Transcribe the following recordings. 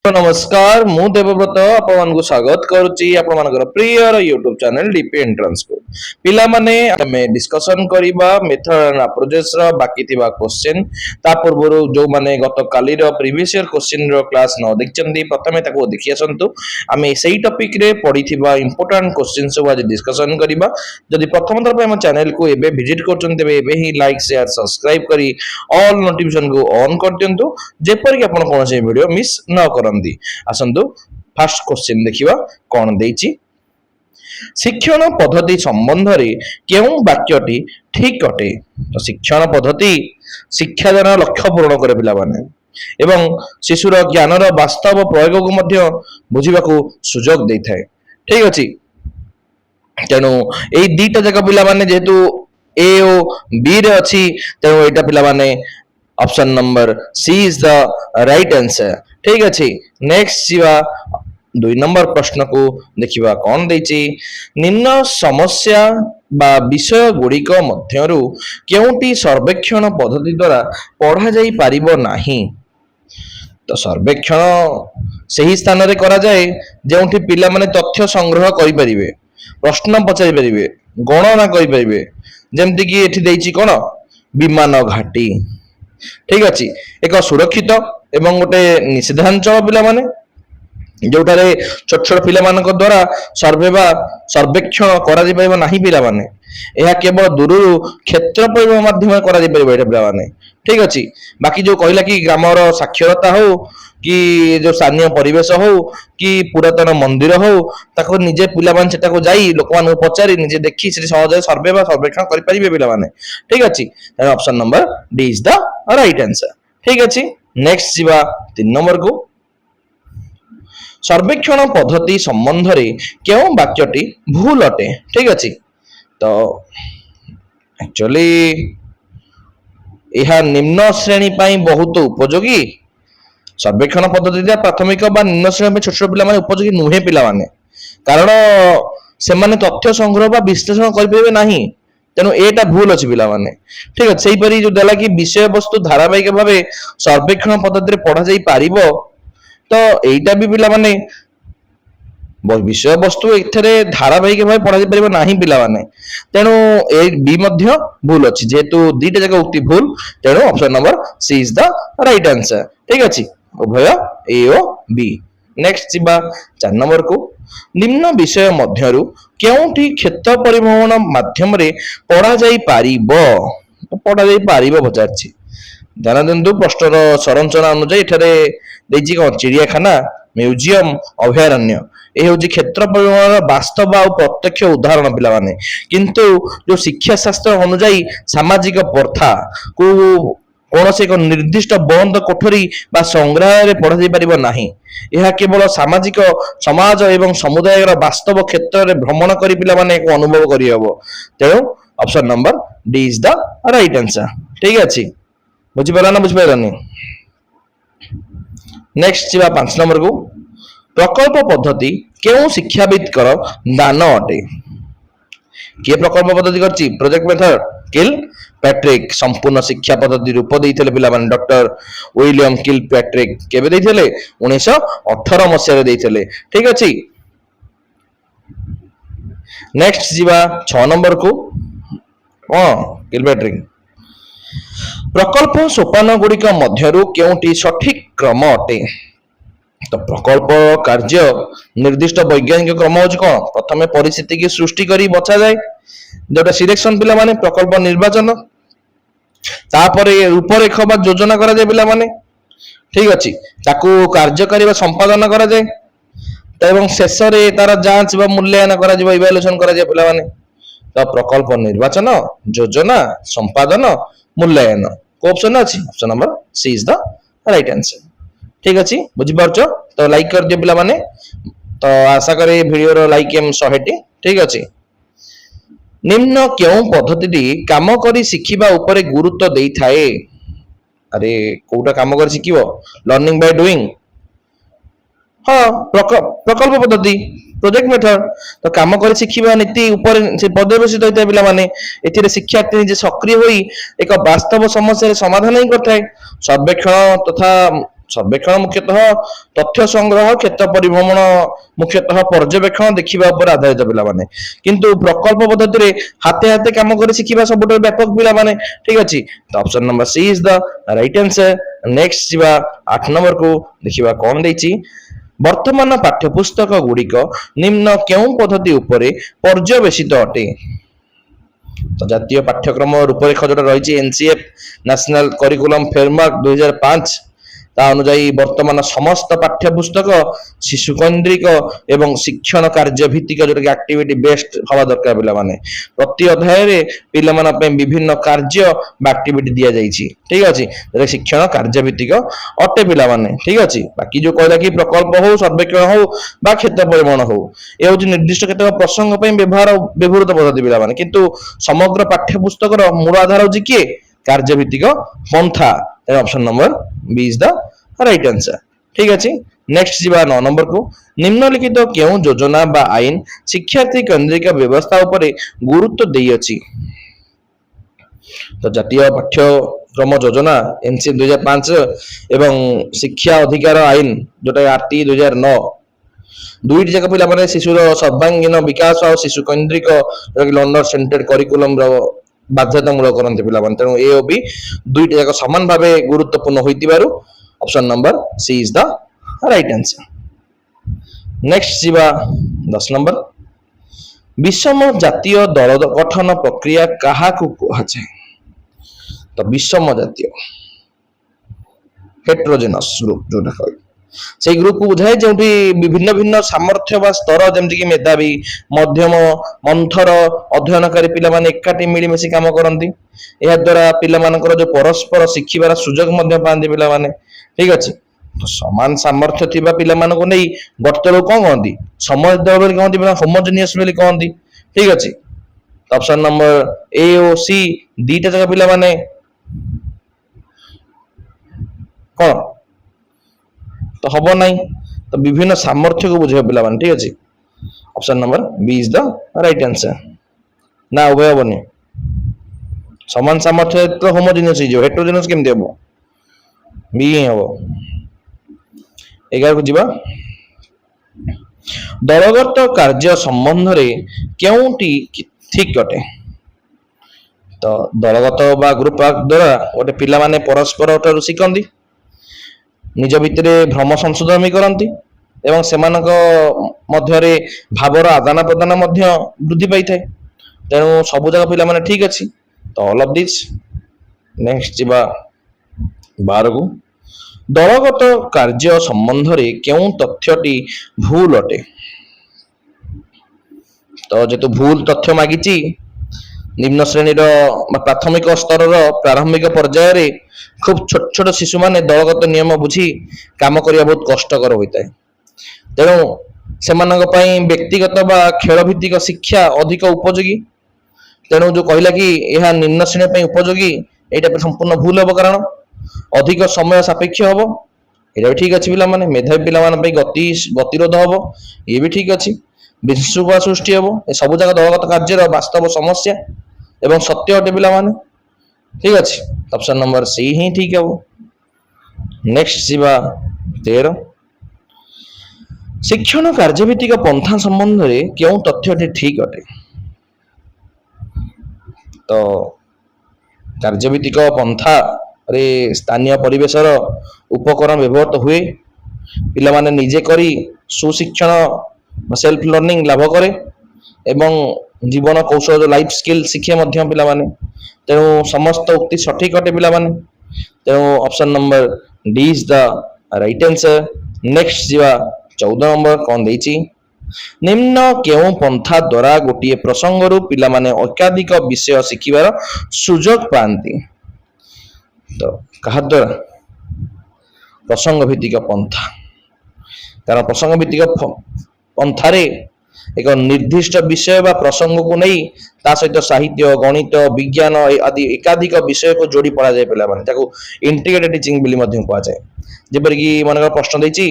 नमस्कार मु देवव्रत आपको स्वागत करुच्ची प्रियर यूट्यूब चैनल डीपी एंट्रेंस को पिला माने हमें डिस्कशन करबा मेथड एंड अप्रोचेस रो बाकी थिबा क्वेश्चन ता पूर्व जो माने गत काली रो प्रीवियस ईयर क्वेश्चन रो क्लास न देखचंदी प्रथमे ताको देखि आसंतु आमे सेही टॉपिक रे पढिथिबा इंपोर्टेंट क्वेश्चन सब आज डिस्कशन करबा जदि प्रथम थर पे हम चैनल को एबे विजिट करचन तेबे एबे ही लाइक शेयर सब्सक्राइब करी ऑल नोटिफिकेशन को ऑन कर दियंतु जेपर कि आपण कोनसे वीडियो मिस न करन आसंतु फर्स्ट क्वेश्चन देखिबा कोन देइची शिक्षण पद्धति संबंध रे केउ वाक्यटी ठीक अटे तो शिक्षण पद्धति शिक्षादान लक्ष्य पूर्ण करे पिला माने एवं शिशुर ज्ञानर वास्तव प्रयोग को मध्य बुझिबाकू सुजोग देथाय ठीक अछि तेनु एई दीटा जगह पिला माने जेतु ए ओ बी रे अछि तेनु एटा पिला माने option number C is the right answer ठीक अछि नेक्स्ट जीवा 2 नंबर प्रश्न को देखिबा कोन देछि निम्न समस्या बा विषय गुड़िक मध्यरु केउटी सर्वेक्षण पद्धति द्वारा पढ़ा जाई परिबो नाही तो सर्वेक्षण सही स्थान रे करा जाए जेउठी पिला माने तथ्य संग्रह करि परिबे प्रश्न पचारि परिबे गणना करि परिबे जेमति कि एठी देछि कोन विमान घाटी ठीक अछि एक सुरक्षित एवं गोटे निषेधांचल पिला माने जोटारे छोट छोट पिला मानक द्वारा सर्वे बा सर्वेक्षण करा जे परबो नाही पिला माने एहा केवल दूरु क्षेत्र परिबो माध्यम करा जे परबो एटा पिला माने ठीक अछि बाकी जो कहला कि ग्रामर साक्षरता हो कि जो स्थानीय परिवेश हो कि पुरातन मंदिर हो ताको निजे पिला मान सेटा को जाई लोक मान को पचारी निजे देखि से सहज सर्वे बा सर्वेक्षण करि परिबे पिला माने ठीक अछि option number D is the right answer ठीक अछि नेक्स्ट जीवा 3 नंबर को सर्वेक्षण पद्धति संबंध रे केउ वाक्यटी भूल अटे ठीक अछि तो एक्चुअली यह निम्न श्रेणी पाई बहुत उपयोगी सर्वेक्षण पद्धति प्राथमिक बा निम्न श्रेणी में छोट छोट पिला माने उपयोगी नुहे पिला माने कारण से माने तथ्य संग्रह बा विश्लेषण करि परिबे नाही तेनु एटा भूल अछि पिला माने ठीक अछि सेही परी जो देला कि विषय वस्तु धारावाहिक भाबे सर्वेक्षण पद्धति रे पढ़ा जाई पारिबो तो एटा भी पिला माने विषय वस्तु एथरे धारावाहिक भाबे पढ़ा जाई परिबो नाही पिला माने तेनु ए बी मध्य भूल अछि जेतु दीटा जगह उक्ति भूल तेनु option number C is the right answer ठीक अछि उभय ए ओ बी नेक्स्ट जीवा 4 नंबर को निम्न विषय मध्यरु केउठी क्षेत्र परिवहन माध्यम रे पढ़ा जाई पारिबो तो पढ़ा जाई पारिबो बचारछि ध्यान देंतु प्रश्नर संरचना अनुसार एठारे देछि कोन चिड़ियाखाना म्यूजियम अभयारण्य ए होछि क्षेत्र परिवहन वास्तव आ प्रत्यक्ष उदाहरण पिला माने किंतु जो शिक्षा शास्त्र अनुसार सामाजिक प्रथा को कौन से एक निर्दिष्ट बंद कोठरी बा संग्रहालय पढ़ा जाई परिबो नाही यह केवल सामाजिक समाज एवं समुदाय वास्तव क्षेत्र में भ्रमण करी पिला माने एक अनुभव करी हबो तेणु option number D is the right answer ठीक अछि बुझि पाला ना बुझि पालानी नेक्स्ट जीवा 5 नंबर को प्रकल्प पद्धति केउ शिक्षाविद कर दान अटे के प्रकल्प पद्धति करछि प्रोजेक्ट मेथड किल पैट्रिक संपूर्ण शिक्षा पद्धति रूप देइथिले पिला माने डॉक्टर विलियम किल पैट्रिक केबे देइथिले 1918 मसिया रे देइथिले ठीक अछि नेक्स्ट जीवा 6 नंबर को किल पैट्रिक प्रकल्प सोपान गुड़िक मध्यरु केउटी सठिक क्रम अटे तो प्रकल्प कार्य निर्दिष्ट वैज्ञानिक क्रम हो प्रथमे परिस्थिति की सृष्टि करी बचा जाए जोटा सिलेक्शन पिला माने प्रकल्प निर्वाचन तापरे रूपरेख बा योजना करा जाए पिला माने ठीक अछि ताकू कार्यकारी बा संपादन करा जाए एवं शेष रे तार जांच बा मूल्यांकन करा जाए इवैल्यूएशन करा जाए पिला माने तो प्रकल्प निर्वाचन योजना संपादन मूल्यांकन को ऑप्शन अछि option number C is the right answer ठीक अछि बुझि परछो तो लाइक कर दियो पिला माने तो आशा करे वीडियो रो लाइक एम 100 ठीक अछि निम्न केउ पद्धति काम करी शिखिबा ऊपर गुरुत्व देई थाए अरे कोटा काम करी शिखिबो लर्निंग बाय डूइंग हां प्रकल्प पद्धति प्रोजेक्ट मेथड तो काम करी शिखिबा नीति ऊपर से पर्यवेक्षित होइता पिला माने एथिरे शिक्षार्थी जे सक्रिय होई एक वास्तव समस्या रे समाधान ही करथाय सर्वेक्षण तथा सर्वेक्षण मुख्यतः तथ्य संग्रह क्षेत्र परिभ्रमण मुख्यतः पर्यवेक्षण देखिबा उपर आधारित पिला माने किंतु प्रकल्प पद्धति रे हाते हाते काम करे शिखिबा सबुठ व्यापक पिला माने ठीक अछि तो option number C is the right answer next जिबा 8 नंबर को देखिबा कोन देछि वर्तमान पाठ्यपुस्तक गुड़िक निम्न केउ पद्धति उपरे पर्यवेसित अटे तो जातीय पाठ्यक्रम रूपरेख जो रही एनसीएफ नेशनल करिकुलम फ्रेमवर्क 2005 ता अनुजाई वर्तमान समस्त पाठ्यपुस्तक शिशु केन्द्रिक एवं शिक्षण कार्य भित्तिक जो एक्टिविटी बेस्ड हवा दरकार पिला माने प्रति अध्याय रे पिला माने पे विभिन्न कार्य बा एक्टिविटी दिया जाईछि ठीक अछि जे शिक्षण कार्य भित्तिक अटे पिला माने ठीक अछि बाकी जो कहला कि प्रकल्प हो सर्वेक्षण हो बा क्षेत्र परिभ्रमण हो ए होछि निर्दिष्ट केतक प्रसंग पे व्यवहारित पद्धति पिला माने किंतु समग्र पाठ्यपुस्तक रो मूल आधार होछि कि कार्य भित्तिक पंथा option number B is the right answer ठीक अछि नेक्स्ट जीवा 9 नंबर को निम्नलिखित केउ योजना बा आईन शिक्षार्थी केंद्रिक व्यवस्था उपरे गुरुत्व देई अछि तो जातीय पाठ्यक्रम योजना एनसी 2005 एवं शिक्षा अधिकार आईन जोटा आरटी 2009 दुईटी जगह पिला माने शिशुर सर्वांगीन विकास और शिशु केंद्रिक लर्नर सेंटर्ड करिकुलम रो बाध्यतामूलक करते पिला माने तेणु ए बी दुईटी जाक समान भाव गुरुत्वपूर्ण होइतिबारु option number C is the right answer next जीवा 10 नंबर विषम जातीय दल गठन प्रक्रिया काहाकु कहाଯାଏ तो विषम जातीय हेटेरोजेनस ग्रुप जोटा कहै से ग्रुप को बुझाए जो विभिन्न भिन्न सामर्थ्य बा स्तर जमती कि मेधावी मध्यम मंथर अध्ययनकारी पिला माने एकाठी मिलिमिशि काम करती या द्वारा पिला मानकर जो परस्पर शिखिबार सुजोग मध्य पाती पिला माने ठीक अछि तो समान सामर्थ्य थिबा पिला मानको नै गठतल कोन कहंती समझ दल बोली कहंती होमोजेनियस बोली कहंती ठीक अछि ऑप्शन नंबर ए ओ सी दीटा जगह पिला माने कोन तो हबो नहीं तो विभिन्न सामर्थ्य को बुझे पिला माने ठीक अछि option number B is the right answer ना उभय हबनी समान सामर्थ्य तो होमोजेनियस जो हेटेरोजेनियस केमते हबो बी हबो 11 को जीवा दलगत कार्य संबंध रे केउटी ठीक अटे तो दलगत बा ग्रुप द्वारा गोटे पिला माने परस्पर ठारू शिखंती निज भितरे भ्रम संशोधन भी करती एवं सेमानक मध्यरे भावर आदान प्रदान मध्य वृद्धि पाई थाए तेणु सबु जगह पिला माने ठीक अछि तो ऑल ऑफ दिस नेक्स्ट जीवा 12 को दलगत कार्य संबंध रे केउ तथ्यटी भूल अटे तो जेतु भूल तथ्य मागिची निम्न श्रेणी प्राथमिक स्तर प्रारंभिक पर्याय रे खूब छोट छोट शिशु माने दलगत नियम बुझी काम करिया बहुत कष्टकर होइताय तेणु सेमानक पई व्यक्तिगत बा खेल भित्तिक शिक्षा अधिक उपयोगी तेणु जो कहला कि यह निम्न श्रेणी पई उपयोगी एटा संपूर्ण भूल हो कारण अधिक समय सापेक्ष हबो एटा भी ठीक अछि पिला माने मेधावी पिला माने पई गतिरोध हबो ये भी ठीक अछि विशृंखला सृष्टि हबो ए सब जगह दलगत कार्य वास्तव समस्या एवं सत्य अटे पिला माने ठीक अछि ऑप्शन नंबर सी ही ठीक है वो नेक्स्ट जीवा 13 शिक्षण कार्यभित्तिक पंथा संबंध रे केउ तथ्यटी ठीक अटे तो कार्यभित्तिक पंथा रे स्थानीय परिवेशर उपकरण व्यवहृत हुए पिला माने निजे करी सुशिक्षण सेल्फ लर्निंग लाभ करे एवं जीवन कौशल लाइफ स्किल शिखे मध्य पिला माने तेणु समस्त उक्ति सठिक अटे पिला माने तेणु option number D is the right answer next जीवा 14 नंबर कौन देछि निम्न केउ पंथा द्वारा गोटिए प्रसंगरु पिला माने एकाधिक विषय शिखिबार सुजोग पांती तो कहा द्वारा प्रसंग भित्तिक पंथा कारण प्रसंग भित्तिक पंथारे एक निर्दिष्ट विषय बा प्रसंग को नहीं ता सहित साहित्य गणित विज्ञान आदि एकाधिक विषय को जोड़ी पढ़ा जाए पिला माने ताको इंटीग्रेटेड टीचिंग बिली मध्यम कहा जाए जेपर कि मनकर प्रश्न देछि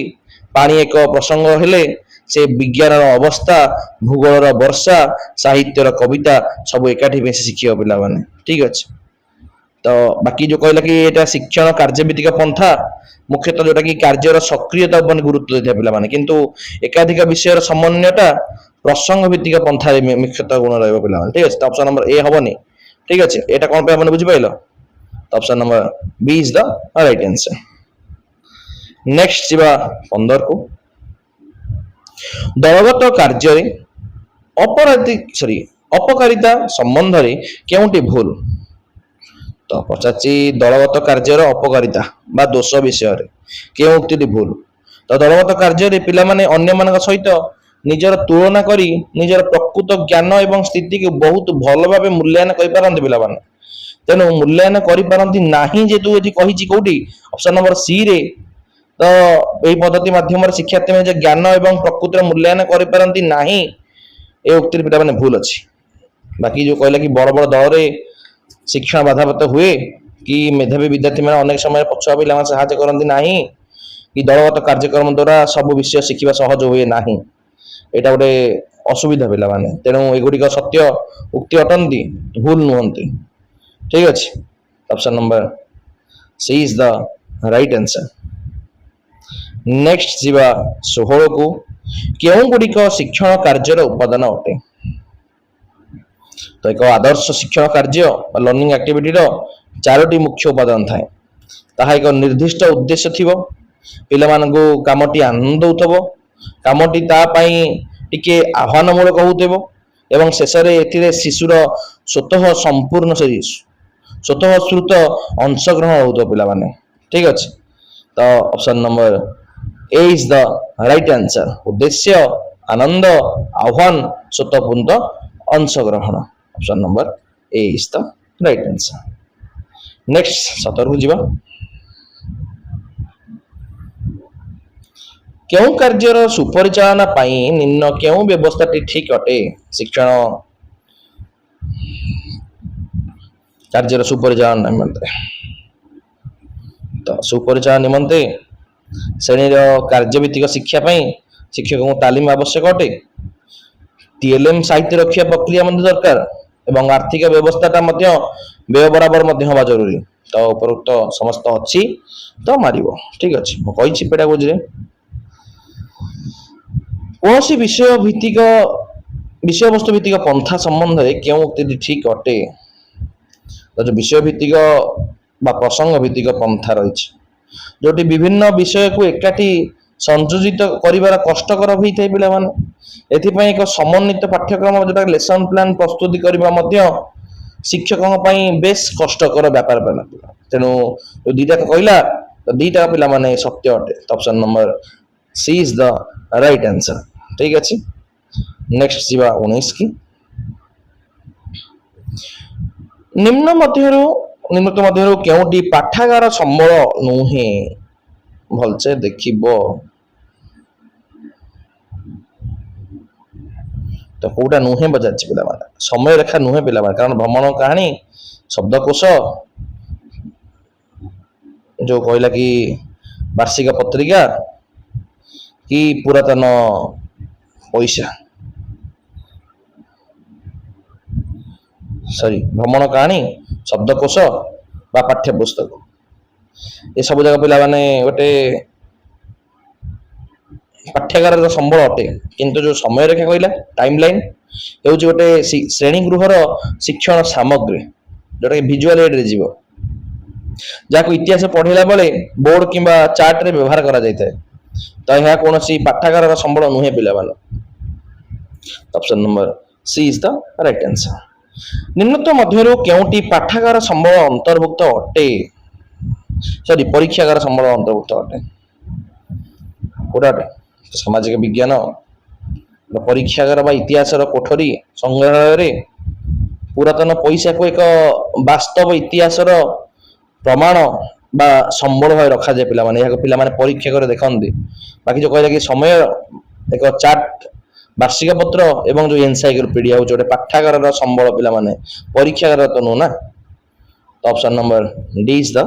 पानी एक प्रसंग हेले से विज्ञान अवस्था भूगोल वर्षा साहित्यर कविता सब एकाठी बेसी शिखियो पिला माने ठीक अछि तो बाकी जो कहला कि एटा शिक्षण कार्यभित्तिक पंथा मुख्यतः जोटा कि कार्यर सक्रियता पर गुरुत्व देता पिला माने किंतु एकाधिक विषय समन्वयटा प्रसंग भित्तिक पंथा मुख्यतः गुण रहबो पिला माने ठीक है ऑप्शन नंबर ए हबनी ठीक अछि एटा कोन पे अपन बुझि पाइलो option number B is the right answer next जिबा 15 को दलगत कार्य अपकारिता संबंध रे केउटी भूल तो पचाची दलगत कार्यर अपकारिता बा दोष विषय के उक्ति भूल तो दलगत कार्य पिला माने अन्य मान सहित निजर तुलना करी निजर प्रकृत ज्ञान एवं स्थिति को बहुत भल भाव मूल्यांकन कर पारंती पिला माने तेणु मूल्यांकन कर पारंती नाही जेतु एठी कहिची कोठी ऑप्शन नंबर सी रे तो एही पद्धति माध्यम शिक्षार्थी में ज्ञान एवं प्रकृतिर मूल्यांकन कर पारंती नाही ए उक्ति पिला माने भूल अछि बाकी जो कहला कि बड़ बड़ दल रे शिक्षण बाधाप्राप्त हुए कि मेधावी विद्यार्थी मैंने अनेक समय पछुआ पिला साहाଯ୍य करती ना कि दलगत कार्यक्रम द्वारा सब विषय शिखा सहज हुए ना यहाँ गोटे असुविधा पिला माने तेणु एगुड़िक सत्य उक्ति अटंती भूल नुहंती ठीक अच्छे option number C is the right answer next जीवा 16 को केउं गुड़िक शिक्षण कार्यर उपादान अटे तो एक आदर्श शिक्षण कार्य लर्निंग एक्टिविटी चारोटी मुख्य उपादान थाए ताहा एक निर्दिष्ट उद्देश्य थिबो पिला मानकु कामटी आनंद होतबो कामटी ता पई टिके आह्वानमूलक होतबो एवं शेष रे एथिरे शिशुर स्वतः संपूर्ण स्वतः श्रुत अंशग्रहण होतो पिला माने ठीक अछि तो option number A is the right answer उद्देश्य आनंद आह्वान स्वतःपूर्ण अंशग्रहण option number A is the right answer next 17 को जीवा केउ कार्यर सुपरिचालना पाई निम्न केउ व्यवस्था ठीक अटे शिक्षण कार्यर सुपरिचालन निमंते तो सुपरिचालन निमंते श्रेणी कार्यभित्तिक शिक्षा पाई शिक्षक को तालीम आवश्यक अटे टीएलएम साहित्य रक्षा प्रक्रिया दरकार एवं आर्थिक व्यवस्थाटा व्यय बराबर हवा जरूरी तो उपरोक्त समस्त अच्छी तो मारिबो ठीक अच्छे मुझे पेडागोजी कौन विषय भित्तिक विषय वस्तु भित्तिक पंथा संबंध में क्यों उक्ति ठीक अटे तो जो विषय भित्तिक प्रसंग भित्तिक पंथा रही जो विभिन्न विषय को एकाठी संयोजित कर कष्टकर होता है पिला माने एथिपाई एक समन्वित पाठ्यक्रम जोटा लेसन प्लान प्रस्तुति करबा शिक्षकों बेस कष्टकर व्यापार पड़ा तेणु दीटा कहला तो दीटा पिला माने सत्य अटे option number C is the right answer ठीक अच्छे नेक्स्ट जीवा 19 की निम्न मध्यरु केउटी पाठागार संबल नुहे भलसे देखिबो तो कोटा नुहे बजाची पिला माने समय रेखा नुहे पिला माने कारण भ्रमण कहानी शब्दकोश जो कहला कि वार्षिक पत्रिका कि पुरातन पैसा सॉरी भ्रमण कहानी शब्दकोश बा पाठ्य पुस्तक ये सब जगह पिला माने गोटे पाठ्यगार संबल अटे किंतु जो समय रेखा कहला टाइम लाइन हेउची गोटे श्रेणी गृहर शिक्षण सामग्री जोटा विजुअल एड रे जीवो जाको इतिहास पढ़ेला बेले बोर्ड किंबा चार्ट रे व्यवहार करा जायते तो यह कौन सी पाठ्यगार संबल नुहे पिला मान option number C is the right answer निम्नत मध्यरु केउटी पाठ्यगार संबल अंतर्भुक्त अटे सॉरी परीक्षागार संबल अंतर्भुक्त अटे कोडाटे सामाजिक विज्ञान परीक्षागार बा इतिहास कोठरी संग्रहालय रे पुरातन पैसा को एक वास्तव इतिहास प्रमाण बा संबल भाव रखा जाए पिला माने पिला माने परीक्षा कर देखते बाकी जो कहला कि समय एक चार्ट वार्षिक पत्र एवं जो एनसाइक्लोपीडिया हो पाठागार संबल पिला माने परीक्षागार तो नु ना तो option number D is the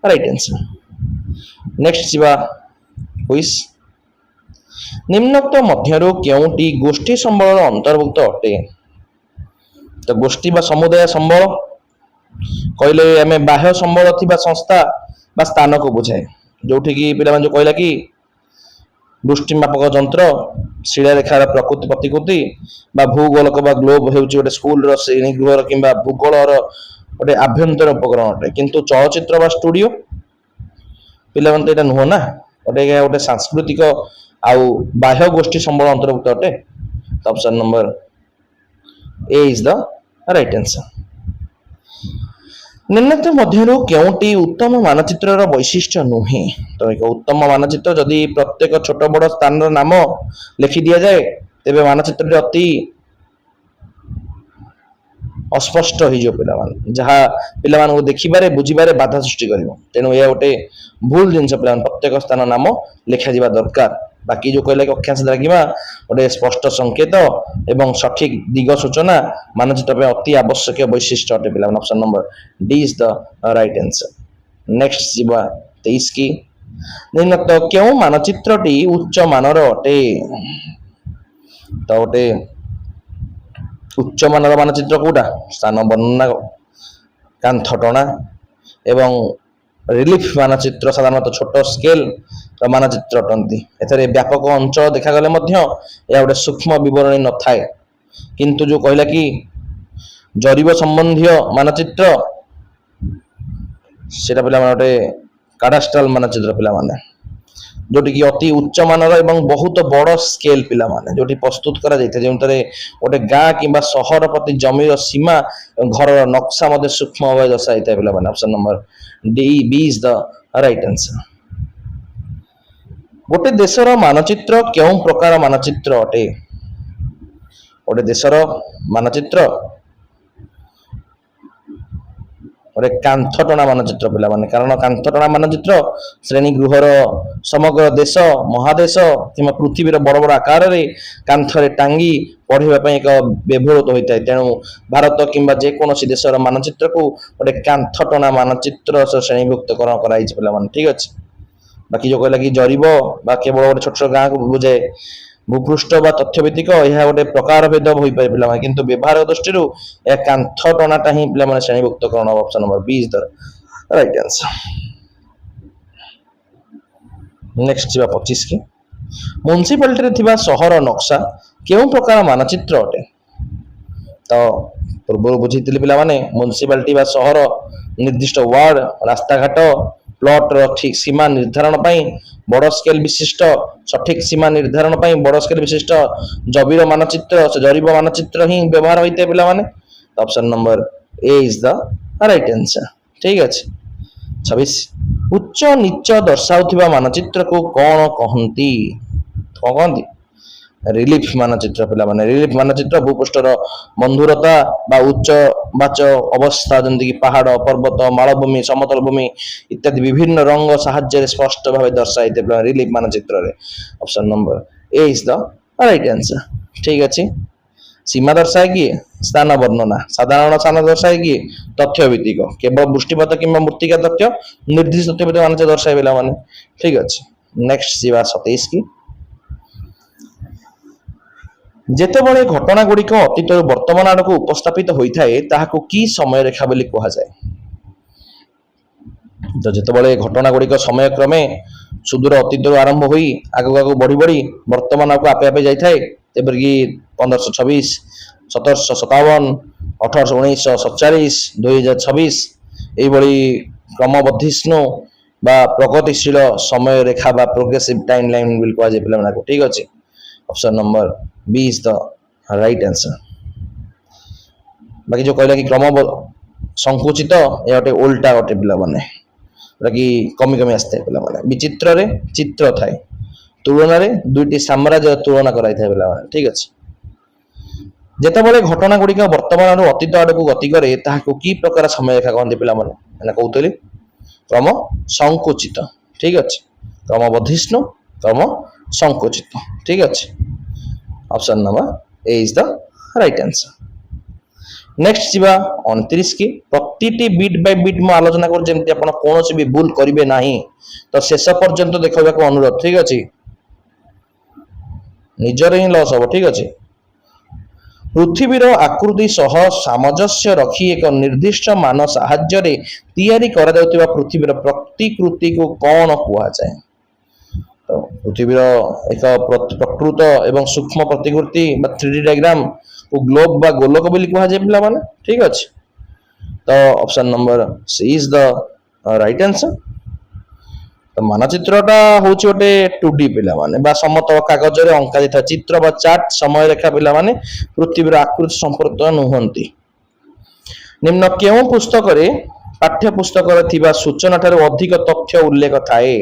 right answer next जीवा क्विज निम्नोक्त मध्यरु केउटी गोष्ठी संबल अंतर्भुक्त अटे तो गोष्ठी बा समुदाय संबल କହିଲେ ଆମେ ବାହ୍ୟ ସମ୍ବଳ ଥିବା ସଂସ୍ଥା ବା ସ୍ଥାନକୁ ବୁଝାଏ, ଯୋଉଠିକି ପିଲାମାନେ ଯୋଉ କହିଲା କି ଦୃଷ୍ଟିମାପକ ଯନ୍ତ୍ର, ଶିଳାରେଖାର ପ୍ରକୃତି ପ୍ରତିକୃତି ବା ଭୂଗୋଳକ ବା ଗ୍ଲୋବ ହେଉଛି ଗୋଟେ ସ୍କୁଲର ଶ୍ରେଣୀ ଗୃହର କିମ୍ବା ଭୂଗୋଳର ଗୋଟେ ଆଭ୍ୟନ୍ତର ଉପକରଣ ଅଟେ। କିନ୍ତୁ ଚଳଚ୍ଚିତ୍ର ବା ଷ୍ଟୁଡିଓ ପିଲାମାନେ ତ ଏଇଟା ନୁହଁ ନା, ଗୋଟେ ସାଂସ୍କୃତିକ ଆଉ ବାହ୍ୟ ଗୋଷ୍ଠୀ ସମ୍ବଳ ଅନ୍ତର୍ଭୁକ୍ତ ଅଟେ। Option number A is the right answer. ନିମ୍ନଲିଖିତ ମଧ୍ୟରୁ କେଉଁଟି ଉତ୍ତମ ମାନଚିତ୍ରର ବୈଶିଷ୍ଟ୍ୟ ନୁହେଁ? ତ ଏକ ଉତ୍ତମ ମାନଚିତ୍ର ଯଦି ପ୍ରତ୍ୟେକ ଛୋଟ ବଡ଼ ସ୍ଥାନର ନାମ ଲେଖି ଦିଆଯାଏ ତେବେ ମାନଚିତ୍ରଟି ଅତି ଅସ୍ପଷ୍ଟ ହେଇଯିବ ପିଲାମାନେ, ଯାହା ପିଲାମାନଙ୍କୁ ଦେଖିବାରେ ବୁଝିବାରେ ବାଧା ସୃଷ୍ଟି କରିବ। ତେଣୁ ଏହା ଗୋଟେ ଭୁଲ ଜିନିଷ, ପିଲାମାନେ ପ୍ରତ୍ୟେକ ସ୍ଥାନ ନାମ ଲେଖାଯିବା ଦରକାର। ବାକି ଯୋଉ କହିଲା କି ଅକ୍ଷାଂଶ ଲାଗିବା ଗୋଟେ ସ୍ପଷ୍ଟ ସଂକେତ ଏବଂ ସଠିକ ଦିଗ ସୂଚନା ମାନଚିତ୍ର ପାଇଁ ଅତି ଆବଶ୍ୟକୀୟ ବୈଶିଷ୍ଟ୍ୟ ଅଟେ ପିଲାମାନେ। Option number D is the right answer. Next ଯିବା 23 କି ନିମ୍ନଲିଖିତ କେଉଁ ମାନଚିତ୍ରଟି ଉଚ୍ଚ ମାନର ଅଟେ? ତ ଗୋଟେ ଉଚ୍ଚ ମାନର ମାନଚିତ୍ର କୋଉଟା? ସ୍ଥାନ ବର୍ଣ୍ଣନା, କାନ୍ଥ ଟଣା ଏବଂ ରିଲିଫ ମାନଚିତ୍ର ସାଧାରଣତଃ ଛୋଟ ସ୍କେଲ ମାନଚିତ୍ର ଅଟନ୍ତି। ଏଥିରେ ବ୍ୟାପକ ଅଞ୍ଚଳ ଦେଖାଗଲେ ମଧ୍ୟ ଏହା ଗୋଟେ ସୂକ୍ଷ୍ମ ବିବରଣୀ ନଥାଏ। କିନ୍ତୁ ଯୋଉ କହିଲା କି ଜରିବ ସମ୍ବନ୍ଧୀୟ ମାନଚିତ୍ର, ସେଟା ପିଲାମାନେ ଗୋଟେ କାଡାଷ୍ଟ୍ରାଲ ମାନଚିତ୍ର ପିଲାମାନେ, ଯୋଉଠିକି ଅତି ଉଚ୍ଚ ମାନର ଏବଂ ବହୁତ ବଡ଼ ସ୍କେଲ ପିଲାମାନେ ଯୋଉଠି ପ୍ରସ୍ତୁତ କରାଯାଇଥାଏ, ଯେଉଁଥିରେ ଗୋଟେ ଗାଁ କିମ୍ବା ସହର ପ୍ରତି ଜମିର ସୀମା ଏବଂ ଘରର ନକ୍ସା ମଧ୍ୟ ସୂକ୍ଷ୍ମ ଭାବେ ଦର୍ଶାଯାଇଥାଏ ପିଲାମାନେ। Option number D B is the right answer. ଗୋଟେ ଦେଶର ମାନଚିତ୍ର କେଉଁ ପ୍ରକାର ମାନଚିତ୍ର ଅଟେ? ଗୋଟେ ଦେଶର ମାନଚିତ୍ର ଗୋଟେ କାନ୍ଥଟଣା ମାନଚିତ୍ର ପିଲାମାନେ, କାରଣ କାନ୍ଥଟଣା ମାନଚିତ୍ର ଶ୍ରେଣୀ ଗୃହର ସମଗ୍ର ଦେଶ, ମହାଦେଶ କିମ୍ବା ପୃଥିବୀର ବଡ଼ ବଡ଼ ଆକାରରେ କାନ୍ଥରେ ଟାଙ୍ଗି ପଢ଼ିବା ପାଇଁ ଏକ ବ୍ୟବହୃତ ହୋଇଥାଏ। ତେଣୁ ଭାରତ କିମ୍ବା ଯେକୌଣସି ଦେଶର ମାନଚିତ୍ରକୁ ଗୋଟେ କାନ୍ଥଟଣା ମାନଚିତ୍ର ଶ୍ରେଣୀଭୁକ୍ତକରଣ କରାଯାଇଛି ପିଲାମାନେ, ଠିକ ଅଛି। ବାକି ଯୋଉ କହିଲା କି ଜରିବ ବା କେବଳ ଗୋଟେ ଛୋଟ ଛୋଟ ଗାଁକୁ ବୁଝାଏ, ଭୂପୃଷ୍ଠ ବା ତଥ୍ୟଭିତ୍ତିକ, ଏହା ଗୋଟେ ପ୍ରକାର ଭେଦ ହୋଇପାରେ ପିଲାମାନେ, କିନ୍ତୁ ବ୍ୟବହାର ଦୃଷ୍ଟିରୁ ଏହା କାନ୍ଥ ଟଣାଟା ହିଁ ପିଲାମାନେ ଶ୍ରେଣୀଭୁକ୍ତକରଣ। Option number B is the right answer. Next ଯିବା 25 କି ମ୍ୟୁନିସିପାଲିଟିରେ ଥିବା ସହର ନକ୍ସା କେଉଁ ପ୍ରକାର ମାନଚିତ୍ର ଅଟେ? ତ ପୂର୍ବରୁ ବୁଝିଥିଲି ପିଲାମାନେ, ମ୍ୟୁନିସିପାଲିଟି ବା ସହର ନିର୍ଦ୍ଦିଷ୍ଟ ୱାର୍ଡ, ରାସ୍ତାଘାଟ, ପ୍ଲଟର ଠିକ ସୀମା ନିର୍ଦ୍ଧାରଣ ପାଇଁ ବଡ଼ ସ୍କେଲ ବିଶିଷ୍ଟ, ସଠିକ ସୀମା ନିର୍ଦ୍ଧାରଣ ପାଇଁ ବଡ଼ ସ୍କେଲ ବିଶିଷ୍ଟ ଜରିବ ମାନଚିତ୍ର ହିଁ ବ୍ୟବହାର ହୋଇଥାଏ ପିଲାମାନେ। Option number A is the right answer, ଠିକ ଅଛି। 26 ଉଚ୍ଚ ନିଚ ଦର୍ଶାଉଥିବା ମାନଚିତ୍ରକୁ କଣ କହନ୍ତି? କଣ କହନ୍ତି? ରିଲିଫ ମାନଚିତ୍ର ପିଲାମାନେ। ରିଲିଫ ମାନଚିତ୍ର ଭୂପୃଷ୍ଠର ବନ୍ଧୁରତା ବା ଉଚ୍ଚ ବାଚ ଅବସ୍ଥା, ଯେମିତିକି ପାହାଡ଼, ପର୍ବତ, ମାଳଭୂମି, ସମତଳ ଭୂମି ଇତ୍ୟାଦି ବିଭିନ୍ନ ରଙ୍ଗ ସାହାଯ୍ୟରେ ସ୍ପଷ୍ଟ ଭାବେ ଦର୍ଶାଇଥାଏ ରିଲିଫ ମାନଚିତ୍ରରେ। Option number A is the right answer, ଠିକ ଅଛି। ସୀମା ଦର୍ଶାଏ କିଏ? ସ୍ଥାନ ବର୍ଣ୍ଣନା। ସାଧାରଣ ସ୍ଥାନ ଦର୍ଶାଏ କିଏ? ତଥ୍ୟ ଭିତ୍ତିକ। କେବଳ ବୃଷ୍ଟିପାତ କିମ୍ବା ମୃତ୍ତିକା ତଥ୍ୟ ନିର୍ଦ୍ଦିଷ୍ଟ ତଥ୍ୟ ଭିତ୍ତିକ ମାନଚିତ୍ର ଦର୍ଶାଏ ପିଲାମାନେ, ଠିକ ଅଛି। ନେକ୍ସଟ ଯିବା 27 କି ଯେତେବେଳେ ଘଟଣା ଗୁଡ଼ିକ ଅତୀତରୁ ବର୍ତ୍ତମାନ ଆଡ଼କୁ ଉପସ୍ଥାପିତ ହୋଇଥାଏ ତାହାକୁ କି ସମୟରେଖା ବୋଲି କୁହାଯାଏ? ତ ଯେତେବେଳେ ଘଟଣା ଗୁଡ଼ିକ ସମୟକ୍ରମେ ସୁଦୂର ଅତୀତରୁ ଆରମ୍ଭ ହୋଇ ଆଗକୁ ଆଗକୁ ବଢ଼ି ବଢ଼ି ବର୍ତ୍ତମାନକୁ ଆପେ ଆପେ ଯାଇଥାଏ, ଯେପରିକି 1526, 1757, 1947, 2026 ଏଇଭଳି କ୍ରମବର୍ଦ୍ଧିଷ୍ଣୁ ବା ପ୍ରଗତିଶୀଳ ସମୟରେଖା ବା ପ୍ରୋଗ୍ରେସିଭ ଟାଇମ ଲାଇନ ବୋଲି କୁହାଯାଏ ପିଲାମାନଙ୍କୁ, ଠିକ ଅଛି। Option number B is the right answer. ବାକି ଯୋଉ କହିଲା କି କ୍ରମ ସଂକୁଚିତ, ଏହା ଗୋଟେ ଓଲଟା ଅଟେ ପିଲାମାନେ, କି କମି କମି ଆସିଥାଏ ପିଲାମାନେ। ବିଚିତ୍ରରେ ଚିତ୍ର ଥାଏ, ତୁଳନାରେ ଦୁଇଟି ସାମ୍ରାଜ୍ୟ ତୁଳନା କରାଇଥାଏ ପିଲାମାନେ, ଠିକ ଅଛି। ଯେତେବେଳେ ଘଟଣା ଗୁଡ଼ିକ ବର୍ତ୍ତମାନରୁ ଅତୀତ ଆଡ଼କୁ ଗତି କରେ ତାହାକୁ କି ପ୍ରକାର ସମୟରେଖା କହନ୍ତି ପିଲାମାନେ? ଏଇଟା କହୁଥିଲି କ୍ରମ ସଂକୁଚିତ, ଠିକ ଅଛି। କ୍ରମବର୍ଦ୍ଧିଷ୍ଣୁ, କ୍ରମ ସଂକୁଚିତ, ଠିକ ଅଛି। Option number A is the right answer. Next ଯିବା 29 କି ପ୍ରତିଟି ବିଟ୍ ବାଇ ବିଟ୍ ମୁଁ ଆଲୋଚନା କରୁଛି, ଯେମିତି ଆପଣ କୌଣସି ବି ଭୁଲ କରିବେ ନାହିଁ, ତ ଶେଷ ପର୍ଯ୍ୟନ୍ତ ଦେଖାଇବାକୁ ଅନୁରୋଧ, ଠିକ ଅଛି। ନିଜର ହିଁ ଲସ୍ ହବ, ଠିକ ଅଛି। ପୃଥିବୀର ଆକୃତି ସହ ସାମଞ୍ଜସ୍ୟ ରଖି ଏକ ନିର୍ଦ୍ଦିଷ୍ଟ ମାନ ସାହାଯ୍ୟରେ ତିଆରି କରାଯାଉଥିବା ପୃଥିବୀର ପ୍ରତିକୃତିକୁ କ'ଣ କୁହାଯାଏ? ତ ପୃଥିବୀର ଏକ ପ୍ରକୃତ ଏବଂ ସୂକ୍ଷ୍ମ ପ୍ରତିକୃତି ବା 3D ଡାଇଗ୍ରାମ କୁ ଗ୍ଲୋବ ବା ଗୋଲକ ବୋଲି କୁହାଯାଏ ପିଲାମାନେ। ଠିକ ଅଛି, ତ option number she is the right answer. ତ ମାନଚିତ୍ରଟା ହେଉଛି ଗୋଟେ 2D ପିଲାମାନେ ବା ସମତଳ କାଗଜରେ ଅଙ୍କା ଯାଇଥିବା ଚିତ୍ର ବା ଚାର୍ଟ ସମୟରେଖା ପିଲାମାନେ ପୃଥିବୀର ଆକୃତି ସମ୍ପର୍କ ନୁହନ୍ତି। ନିମ୍ନ କେଉଁ ପୁସ୍ତକରେ ପାଠ୍ୟ ପୁସ୍ତକରେ ଥିବା ସୂଚନା ଠାରୁ ଅଧିକ ତଥ୍ୟ ଉଲ୍ଲେଖ ଥାଏ?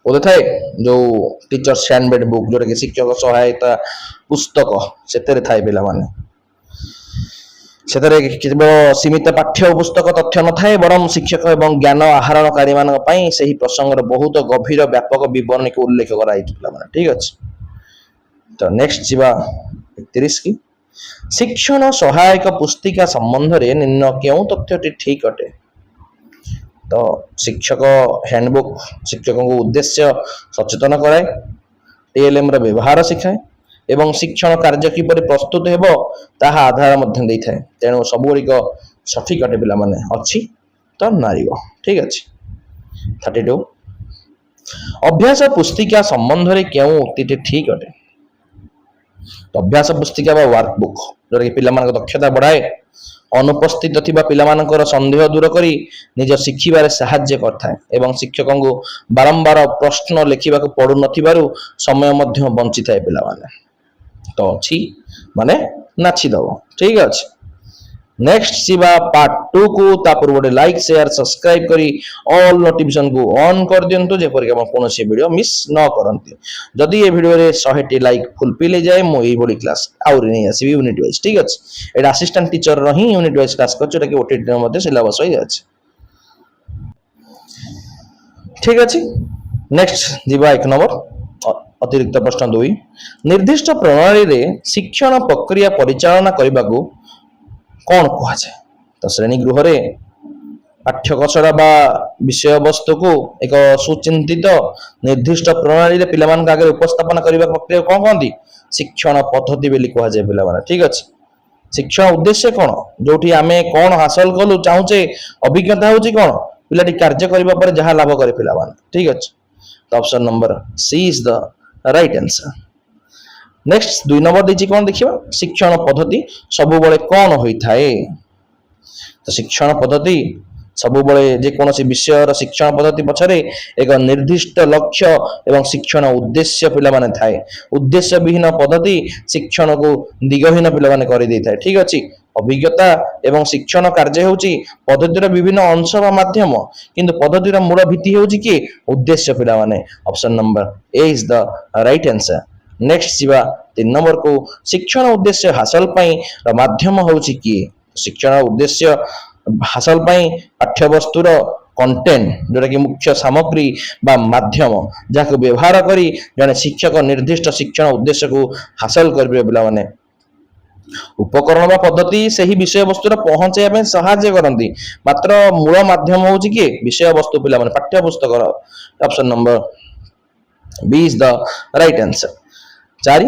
ବୋଧେ ଥାଏ ଯୋଉ ଟିଚର୍ସ ହ୍ୟାଣ୍ଡମେଡ୍ ବୁକ୍, ଯୋଉଟା କି ଶିକ୍ଷକ ସହାୟତା ପୁସ୍ତକ, ସେଥିରେ ଥାଏ ପିଲାମାନେ। ସେଥିରେ କେବଳ ସୀମିତ ପାଠ୍ୟ ପୁସ୍ତକ ତଥ୍ୟ ନଥାଏ, ବରଂ ଶିକ୍ଷକ ଏବଂ ଜ୍ଞାନ ଆହରଣକାରୀ ମାନଙ୍କ ପାଇଁ ସେହି ପ୍ରସଙ୍ଗର ବହୁତ ଗଭୀର ବ୍ୟାପକ ବିବରଣୀକୁ ଉଲ୍ଲେଖ କରାଯାଇଛି ପିଲାମାନେ। ଠିକ ଅଛି, ତ ନେକ୍ସଟ ଯିବା 31 କି ଶିକ୍ଷଣ ସହାୟକ ପୁସ୍ତିକା ସମ୍ବନ୍ଧରେ ନିମ୍ନ କେଉଁ ତଥ୍ୟଟି ଠିକ ଅଟେ? ତ ଶିକ୍ଷକ ହ୍ୟାଣ୍ଡବୁକ୍ ଶିକ୍ଷକଙ୍କୁ ଉଦ୍ଦେଶ୍ୟ ସଚେତନ କରାଏ, TLM ର ବ୍ୟବହାର ଶିଖାଏ ଏବଂ ଶିକ୍ଷଣ କାର୍ଯ୍ୟ କିପରି ପ୍ରସ୍ତୁତ ହେବ ତାହା ଆଧାର ମଧ୍ୟ ଦେଇଥାଏ। ତେଣୁ ସବୁଗୁଡ଼ିକ ସଠିକ ଅଟେ ପିଲାମାନେ, ଅଛି ତ ନାରିବ। ଠିକ ଅଛି, 32 ଅଭ୍ୟାସ ପୁସ୍ତିକା ସମ୍ବନ୍ଧରେ କେଉଁ ଉକ୍ତିଟି ଠିକ ଅଟେ? ଅଭ୍ୟାସ ପୁସ୍ତିକା ବା ୱାର୍କବୁକ୍ ଯେଉଁଟାକି ପିଲାମାନଙ୍କ ଦକ୍ଷତା ବଢ଼ାଏ, ଅନୁପସ୍ଥିତ ଥିବା ପିଲାମାନଙ୍କର ସନ୍ଦେହ ଦୂର କରି ନିଜ ଶିଖିବାରେ ସାହାଯ୍ୟ କରିଥାଏ ଏବଂ ଶିକ୍ଷକଙ୍କୁ ବାରମ୍ବାର ପ୍ରଶ୍ନ ଲେଖିବାକୁ ପଡୁନଥିବାରୁ ସମୟ ମଧ୍ୟ ବଞ୍ଚିଥାଏ ପିଲାମାନେ। ତ ଅଛି ମାନେ ନାଛି ଦବ। ଠିକ ଅଛି, ନେକ୍ସଟ ଯିବା ପାର୍ଟ 2 କୁ। ତା ପୂର୍ବରୁ ଲାଇକ୍ ସେୟାର ସବସ୍କ୍ରାଇବ କରି ଅଲ୍ ନୋଟିଫିକେସନ କୁ ଅନ୍ କରିଦିଅନ୍ତୁ, ଯେପରିକି ଆପଣ କୌଣସି ଭିଡ଼ିଓ ମିସ୍ ନ କରନ୍ତି। ଯଦି ଏ ଭିଡ଼ିଓରେ 100ଟି ଲାଇକ୍ ଫୁଲଫିଲ୍ ହେଇଯାଏ, ମୁଁ ଏଇଭଳି କ୍ଲାସ୍ ଆହୁରି ନେଇ ଆସିବି ୟୁନିଟ୍ ୱାଇଜ୍। ଠିକ ଅଛି, ଏଇଟା ଆସିଷ୍ଟାଣ୍ଟ ଟିଚରର ହିଁ ୟୁନିଟ୍ ୱାଇଜ୍ କ୍ଲାସ୍ କରୁଛି, ଯୋଉଟାକି OTT ମଧ୍ୟ ସିଲାବସ୍ ୱାଇଜ୍ ଅଛି। ଠିକ ଅଛି, ନେକ୍ସଟ ଯିବା 1 ନମ୍ବର ଅତିରିକ୍ତ ପ୍ରଶ୍ନ 2। ନିର୍ଦ୍ଦିଷ୍ଟ ପ୍ରଣାଳୀରେ ଶିକ୍ଷଣ ପ୍ରକ୍ରିୟା ପରିଚାଳନା କରିବାକୁ କ'ଣ କୁହାଯାଏ? ତ ଶ୍ରେଣୀ ଗୃହରେ ପାଠ୍ୟ କସଡ଼ା ବା ବିଷୟବସ୍ତୁକୁ ଏକ ସୁଚିନ୍ତିତ ନିର୍ଦ୍ଦିଷ୍ଟ ପ୍ରଣାଳୀରେ ପିଲାମାନଙ୍କ ଆଗରେ ଉପସ୍ଥାପନ କରିବା ପ୍ରକ୍ରିୟା କ'ଣ କହନ୍ତି? ଶିକ୍ଷଣ ପଦ୍ଧତି ବୋଲି କୁହାଯାଏ ପିଲାମାନେ। ଠିକ ଅଛି, ଶିକ୍ଷଣ ଉଦ୍ଦେଶ୍ୟ କ'ଣ? ଯୋଉଠି ଆମେ କ'ଣ ହାସଲ କଲୁ ଚାହୁଁଛେ, ଅଭିଜ୍ଞତା ହେଉଛି କ'ଣ? ପିଲାଟି କାର୍ଯ୍ୟ କରିବା ପରେ ଯାହା ଲାଭ କରେ ପିଲାମାନେ। ଠିକ ଅଛି, ତ option number she is the right answer. Next 2 number ଦେଇଛି, କ'ଣ ଦେଖିବା? ଶିକ୍ଷଣ ପଦ୍ଧତି ସବୁବେଳେ କ'ଣ ହୋଇଥାଏ? ତ ଶିକ୍ଷଣ ପଦ୍ଧତି ସବୁବେଳେ ଯେକୌଣସି ବିଷୟର ଶିକ୍ଷଣ ପଦ୍ଧତି ପଛରେ ଏକ ନିର୍ଦ୍ଦିଷ୍ଟ ଲକ୍ଷ୍ୟ ଏବଂ ଶିକ୍ଷଣ ଉଦ୍ଦେଶ୍ୟ ପିଲାମାନେ ଥାଏ। ଉଦ୍ଦେଶ୍ୟ ବିହୀନ ପଦ୍ଧତି ଶିକ୍ଷଣକୁ ଦିଗହୀନ ପିଲାମାନେ କରିଦେଇଥାଏ। ଠିକ ଅଛି, ଅଭିଜ୍ଞତା ଏବଂ ଶିକ୍ଷଣ କାର୍ଯ୍ୟ ହେଉଛି ପଦ୍ଧତିର ବିଭିନ୍ନ ଅଂଶ ବା ମାଧ୍ୟମ, କିନ୍ତୁ ପଦ୍ଧତିର ମୂଳ ଭିତ୍ତି ହେଉଛି କିଏ? ଉଦ୍ଦେଶ୍ୟ ପିଲାମାନେ। Option number A is the right answer. Next ଯିବା 3 ନମ୍ବରକୁ। ଶିକ୍ଷଣ ଉଦ୍ଦେଶ୍ୟ ହାସଲ ପାଇଁ ମାଧ୍ୟମ ହେଉଛି କିଏ? ଶିକ୍ଷଣ ଉଦ୍ଦେଶ୍ୟ ହାସଲ ପାଇଁ ପାଠ୍ୟବସ୍ତୁର କଣ୍ଟେଣ୍ଟ, ଯୋଉଟାକି ମୁଖ୍ୟ ସାମଗ୍ରୀ ବା ମାଧ୍ୟମ, ଯାହାକୁ ବ୍ୟବହାର କରି ଜଣେ ଶିକ୍ଷକ ନିର୍ଦ୍ଦିଷ୍ଟ ଶିକ୍ଷଣ ଉଦ୍ଦେଶ୍ୟକୁ ହାସଲ କରିବେ ପିଲାମାନେ। ଉପକରଣ ବା ପଦ୍ଧତି ସେହି ବିଷୟବସ୍ତୁର ପହଞ୍ଚାଇବା ପାଇଁ ସାହାଯ୍ୟ କରନ୍ତି, ମାତ୍ର ମୂଳ ମାଧ୍ୟମ ହେଉଛି କିଏ? ବିଷୟବସ୍ତୁ ପିଲାମାନେ, ପାଠ୍ୟପୁସ୍ତକର। Option number B is the right answer. 4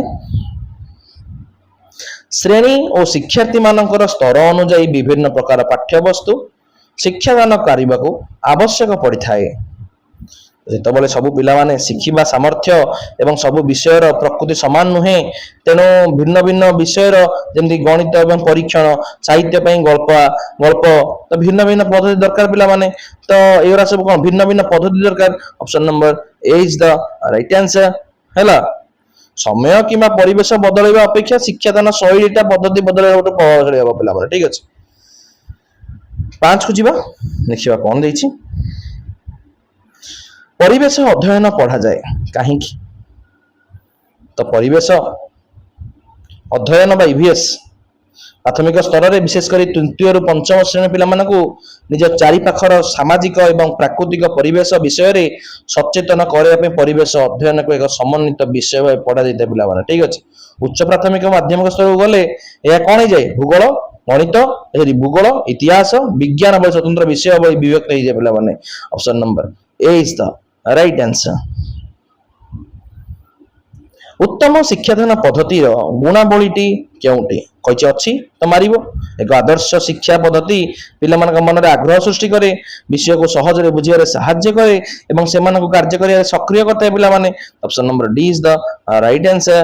ଶ୍ରେଣୀ ଓ ଶିକ୍ଷାର୍ଥୀମାନଙ୍କର ସ୍ତର ଅନୁଯାୟୀ ବିଭିନ୍ନ ପ୍ରକାର ପାଠ୍ୟବସ୍ତୁ ଶିକ୍ଷାଦାନ କରିବାକୁ ଆବଶ୍ୟକ ପଡ଼ିଥାଏ। ଯେତେବେଳେ ସବୁ ପିଲାମାନେ ଶିଖିବା ସାମର୍ଥ୍ୟ ଏବଂ ସବୁ ବିଷୟର ପ୍ରକୃତି ସମାନ ନୁହେଁ, ତେଣୁ ଭିନ୍ନ ଭିନ୍ନ ବିଷୟର ଯେମିତି ଗଣିତ ଏବଂ ପରୀକ୍ଷଣ, ସାହିତ୍ୟ ପାଇଁ ଗଳ୍ପ, ତ ଭିନ୍ନ ଭିନ୍ନ ପଦ୍ଧତି ଦରକାର ପିଲାମାନେ। ତ ଏଗୁଡ଼ା ସବୁ କ'ଣ? ଭିନ୍ନ ଭିନ୍ନ ପଦ୍ଧତି ଦରକାର। Option number A is the right answer ହେଲା। ସମୟ କିମ୍ବା ପରିବେଶ ବଦଳାଇବା ଅପେକ୍ଷା ଶିକ୍ଷାଦାନ ଶୈଳୀଟା ପଦ୍ଧତି ବଦଳାଇବା ଗୋଟେ ପ୍ରଭାବଶାଳୀ ହେବ ପିଲାମାନେ। ଠିକ ଅଛି, 5 କୁ ଯିବା, ଦେଖିବା କ'ଣ ଦେଇଛି। ପରିବେଶ ଅଧ୍ୟୟନ ପଢ଼ାଯାଏ କାହିଁକି? ତ ପରିବେଶ ଅଧ୍ୟୟନ ବା EVS ପ୍ରାଥମିକ ସ୍ତରରେ ବିଶେଷ କରି 3ରୁ 5ମ ଶ୍ରେଣୀ ପିଲାମାନଙ୍କୁ ନିଜ ଚାରିପାଖର ସାମାଜିକ ଏବଂ ପ୍ରାକୃତିକ ପରିବେଶ ବିଷୟରେ ସଚେତନ କରିବା ପାଇଁ ପରିବେଶ ଅଧ୍ୟୟନକୁ ଏକ ସମନ୍ୱିତ ବିଷୟ ଭାବେ ପଢ଼ାଯାଇଥାଏ ପିଲାମାନେ। ଠିକ ଅଛି, ଉଚ୍ଚ ପ୍ରାଥମିକ ମାଧ୍ୟମିକ ସ୍ତରକୁ ଗଲେ ଏହା କ'ଣ ହେଇଯାଏ? ଭୂଗୋଳ, ଗଣିତ, ଭୂଗୋଳ, ଇତିହାସ, ବିଜ୍ଞାନ ଭଳି ସ୍ୱତନ୍ତ୍ର ବିଷୟ ଭଳି ବିଭକ୍ତ ହେଇଯାଏ ପିଲାମାନେ। Option number A is the right answer. ଉତ୍ତମ ଶିକ୍ଷାଦାନ ପଦ୍ଧତିର ଗୁଣାବଳୀଟି କେଉଁଠି କହିଛି ଅଛି ତ ମାରିବ। ଏକ ଆଦର୍ଶ ଶିକ୍ଷା ପଦ୍ଧତି ପିଲାମାନଙ୍କ ମନରେ ଆଗ୍ରହ ସୃଷ୍ଟି କରେ, ବିଷୟକୁ ସହଜରେ ବୁଝିବାରେ ସାହାଯ୍ୟ କରେ ଏବଂ ସେମାନଙ୍କୁ କାର୍ଯ୍ୟ କରିବାରେ ସକ୍ରିୟ କରିଥାଏ ପିଲାମାନେ। Option number D is the right answer.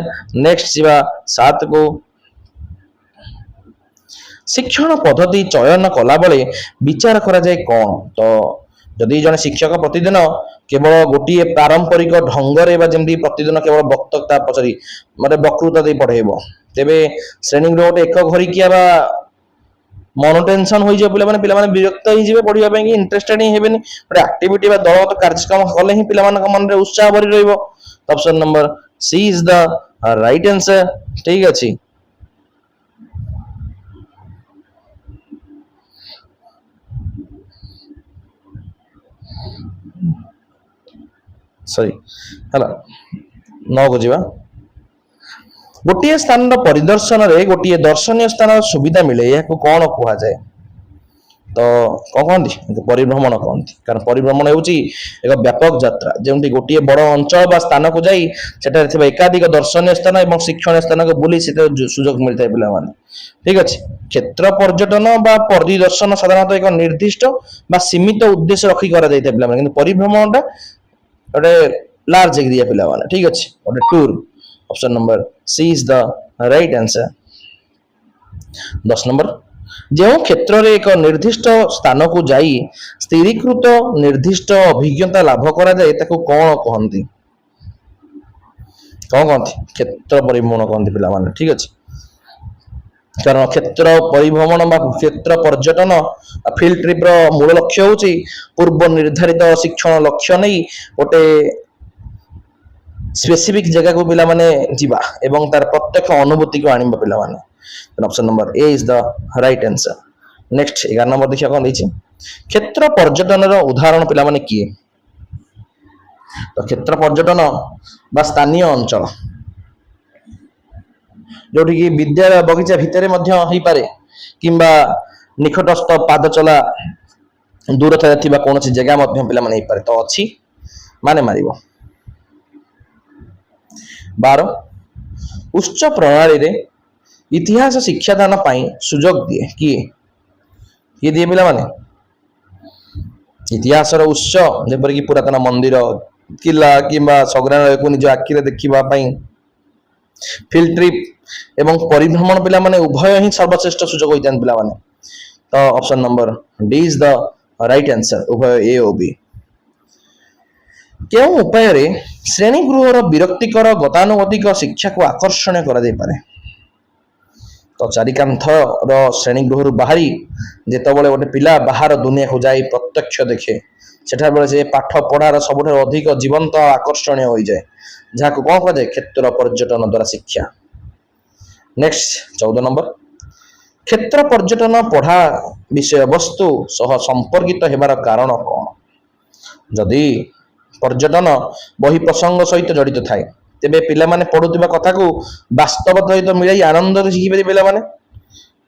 Next ଯିବା 7 କୁ। ଶିକ୍ଷଣ ପଦ୍ଧତି ଚୟନ କଲାବେଳେ ବିଚାର କରାଯାଏ କ'ଣ? ତ ଯଦି ଜଣେ ଶିକ୍ଷକ ପ୍ରତିଦିନ କେବଳ ଗୋଟିଏ ପାରମ୍ପରିକ ଢଙ୍ଗରେ ବା ଯେମିତି ପ୍ରତିଦିନ କେବଳ ବକ୍ତୃତା ପଚାରି ମାନେ ବକ୍ତୃତା ଦେଇ ପଢେଇବ, ତେବେ ଶ୍ରେଣୀଗୃହ ଗୋଟେ ଏକ ଘରିକିଆ ବା ମନ ଟେନସନ ହୋଇଯିବ ପିଲାମାନେ, ପିଲାମାନେ ବିରକ୍ତ ହେଇଯିବେ, ପଢିବା ପାଇଁ ଇଣ୍ଟରେଷ୍ଟେଡ ହିଁ ହେବେନି। ଗୋଟେ ଆକ୍ଟିଭିଟି ବା ଦଳଗତ କାର୍ଯ୍ୟକ୍ରମ କଲେ ହିଁ ପିଲାମାନଙ୍କ ମନରେ ଉତ୍ସାହ ଭରି ରହିବ। Option number she is the right answer. ଠିକ ଅଛି। ସରି ହେଲା 9 କୁ ଯିବା। ଗୋଟିଏ ସ୍ଥାନର ପରିଦର୍ଶନରେ ଗୋଟିଏ ଦର୍ଶନୀୟ ସ୍ଥାନର ସୁବିଧା ମିଳେ, ଏହାକୁ କ'ଣ କୁହାଯାଏ? ତ କ'ଣ କହନ୍ତି? ପରିଭ୍ରମଣ କହନ୍ତି। କାରଣ ପରିଭ୍ରମଣ ହେଉଛି ଏକ ବ୍ୟାପକ ଯାତ୍ରା, ଯେଉଁଠି ଗୋଟିଏ ବଡ଼ ଅଞ୍ଚଳ ବା ସ୍ଥାନକୁ ଯାଇ ସେଠାରେ ଥିବା ଏକାଧିକ ଦର୍ଶନୀୟ ସ୍ଥାନ ଏବଂ ଶିକ୍ଷଣୀୟ ସ୍ଥାନକୁ ବୁଲି ସେଥିରେ ସୁଯୋଗ ମିଳିଥାଏ ପିଲାମାନେ। ଠିକ ଅଛି। କ୍ଷେତ୍ର ପର୍ଯ୍ୟଟନ ବା ପରିଦର୍ଶନ ସାଧାରଣତଃ ଏକ ନିର୍ଦ୍ଦିଷ୍ଟ ବା ସୀମିତ ଉଦ୍ଦେଶ୍ୟ ରଖି କରାଯାଇଥାଏ ପିଲାମାନେ, କିନ୍ତୁ ପରିଭ୍ରମଣଟା ଗୋଟେ ଲାର୍ଜ ଏରିଆ ପିଲାମାନେ। ଠିକ ଅଛି, ଗୋଟେ tour. Option number she is the right answer. 10 number, ଯେଉଁ କ୍ଷେତ୍ରରେ ଏକ ନିର୍ଦ୍ଦିଷ୍ଟ ସ୍ଥାନକୁ ଯାଇ ସ୍ଥିରୀକୃତ ନିର୍ଦ୍ଦିଷ୍ଟ ଅଭିଜ୍ଞତା ଲାଭ କରାଯାଏ ତାକୁ କ'ଣ କହନ୍ତି? କ'ଣ କହନ୍ତି? କ୍ଷେତ୍ର ପରିଭ୍ରମଣ କହନ୍ତି ପିଲାମାନେ। ଠିକ ଅଛି। କାରଣ କ୍ଷେତ୍ର ପରିଭ୍ରମଣ ବା କ୍ଷେତ୍ର ପର୍ଯ୍ୟଟନ ଫିଲ୍ଡ ଟ୍ରିପ୍ର ମୂଳ ଲକ୍ଷ୍ୟ ହେଉଛି ପୂର୍ବ ନିର୍ଦ୍ଧାରିତ ଶିକ୍ଷଣ ଲକ୍ଷ୍ୟ ନେଇ ଗୋଟେ ସ୍ପେସିଫିକ ଜାଗାକୁ ପିଲାମାନେ ଯିବା ଏବଂ ତାର ପ୍ରତ୍ୟକ୍ଷ ଅନୁଭୂତିକୁ ଆଣିବା ପିଲାମାନେ। Option number A is the right answer. Next 11 number ଦେଖିବା କ'ଣ ଦେଇଛି। କ୍ଷେତ୍ର ପର୍ଯ୍ୟଟନର ଉଦାହରଣ ପିଲାମାନେ କିଏ? ତ କ୍ଷେତ୍ର ପର୍ଯ୍ୟଟନ ବା ସ୍ଥାନୀୟ ଅଞ୍ଚଳ ଯୋଉଠିକି ବିଦ୍ୟାଳୟ ବଗିଚା ଭିତରେ ମଧ୍ୟ ହେଇପାରେ କିମ୍ବା ନିକଟସ୍ଥ ପାଦ ଚଲା ଦୂରତାରେ ଥିବା କୌଣସି ଜାଗା ମଧ୍ୟ ପିଲାମାନେ ହେଇପାରେ। ତ ଅଛି ମାନେ ମାରିବ। 12, ଉଚ୍ଚ ପ୍ରଣାଳୀରେ ଇତିହାସ ଶିକ୍ଷାଦାନ ପାଇଁ ସୁଯୋଗ ଦିଏ କିଏ? କିଏ ଦିଏ ପିଲାମାନେ? ଇତିହାସର ଉତ୍ସ ଯେପରିକି ପୁରାତନ ମନ୍ଦିର, କିଲ୍ଲା କିମ୍ବା ସଂଗ୍ରହାଳୟକୁ ନିଜ ଆଖିରେ ଦେଖିବା ପାଇଁ ଫିଲ୍ଡ ଟ୍ରିପ୍ ଏବଂ ପରିଭ୍ରମଣ ପିଲାମାନେ ଉଭୟ ହିଁ ସର୍ବଶ୍ରେଷ୍ଠ ସୁଯୋଗ ହୋଇଥାନ୍ତି ପିଲାମାନେ। ତ option number D is the right answer, ଉଭୟ ଏ ଓ ବି। କେଉଁ ଉପାୟରେ ଶ୍ରେଣୀଗୃହର ବିରକ୍ତିକର ଗତାନୁଗତିକ ଶିକ୍ଷାକୁ ଆକର୍ଷଣୀୟ କରାଯାଇପାରେ? ତ ଚାରିକାନ୍ଥର ଶ୍ରେଣୀଗୃହରୁ ବାହାରି ଯେତେବେଳେ ଗୋଟେ ପିଲା ବାହାର ଦୁନିଆକୁ ଯାଇ ପ୍ରତ୍ୟକ୍ଷ ଦେଖେ, ସେଠାରେ ସେ ପାଠ ପଢ଼ାର ସବୁଠାରୁ ଅଧିକ ଜୀବନ୍ତ ଆକର୍ଷଣୀୟ ହୋଇଯାଏ, ଯାହାକୁ କ'ଣ କୁହାଯାଏ? କ୍ଷେତ୍ର ପର୍ଯ୍ୟଟନ ଦ୍ୱାରା ଶିକ୍ଷା। ନେକ୍ସଟ 14 ନମ୍ବର, କ୍ଷେତ୍ର ପର୍ଯ୍ୟଟନ ପଢ଼ା ବିଷୟବସ୍ତୁ ସହ ସମ୍ପର୍କିତ ହେବାର କାରଣ କ'ଣ? ଯଦି ପର୍ଯ୍ୟଟନ ବହି ପ୍ରସଙ୍ଗ ସହିତ ଜଡ଼ିତ ଥାଏ, ତେବେ ପିଲାମାନେ ପଢୁଥିବା କଥାକୁ ବାସ୍ତବ ସହିତ ମିଳାଇ ଆନନ୍ଦରେ ଶିଖିପାରିବେ ପିଲାମାନେ।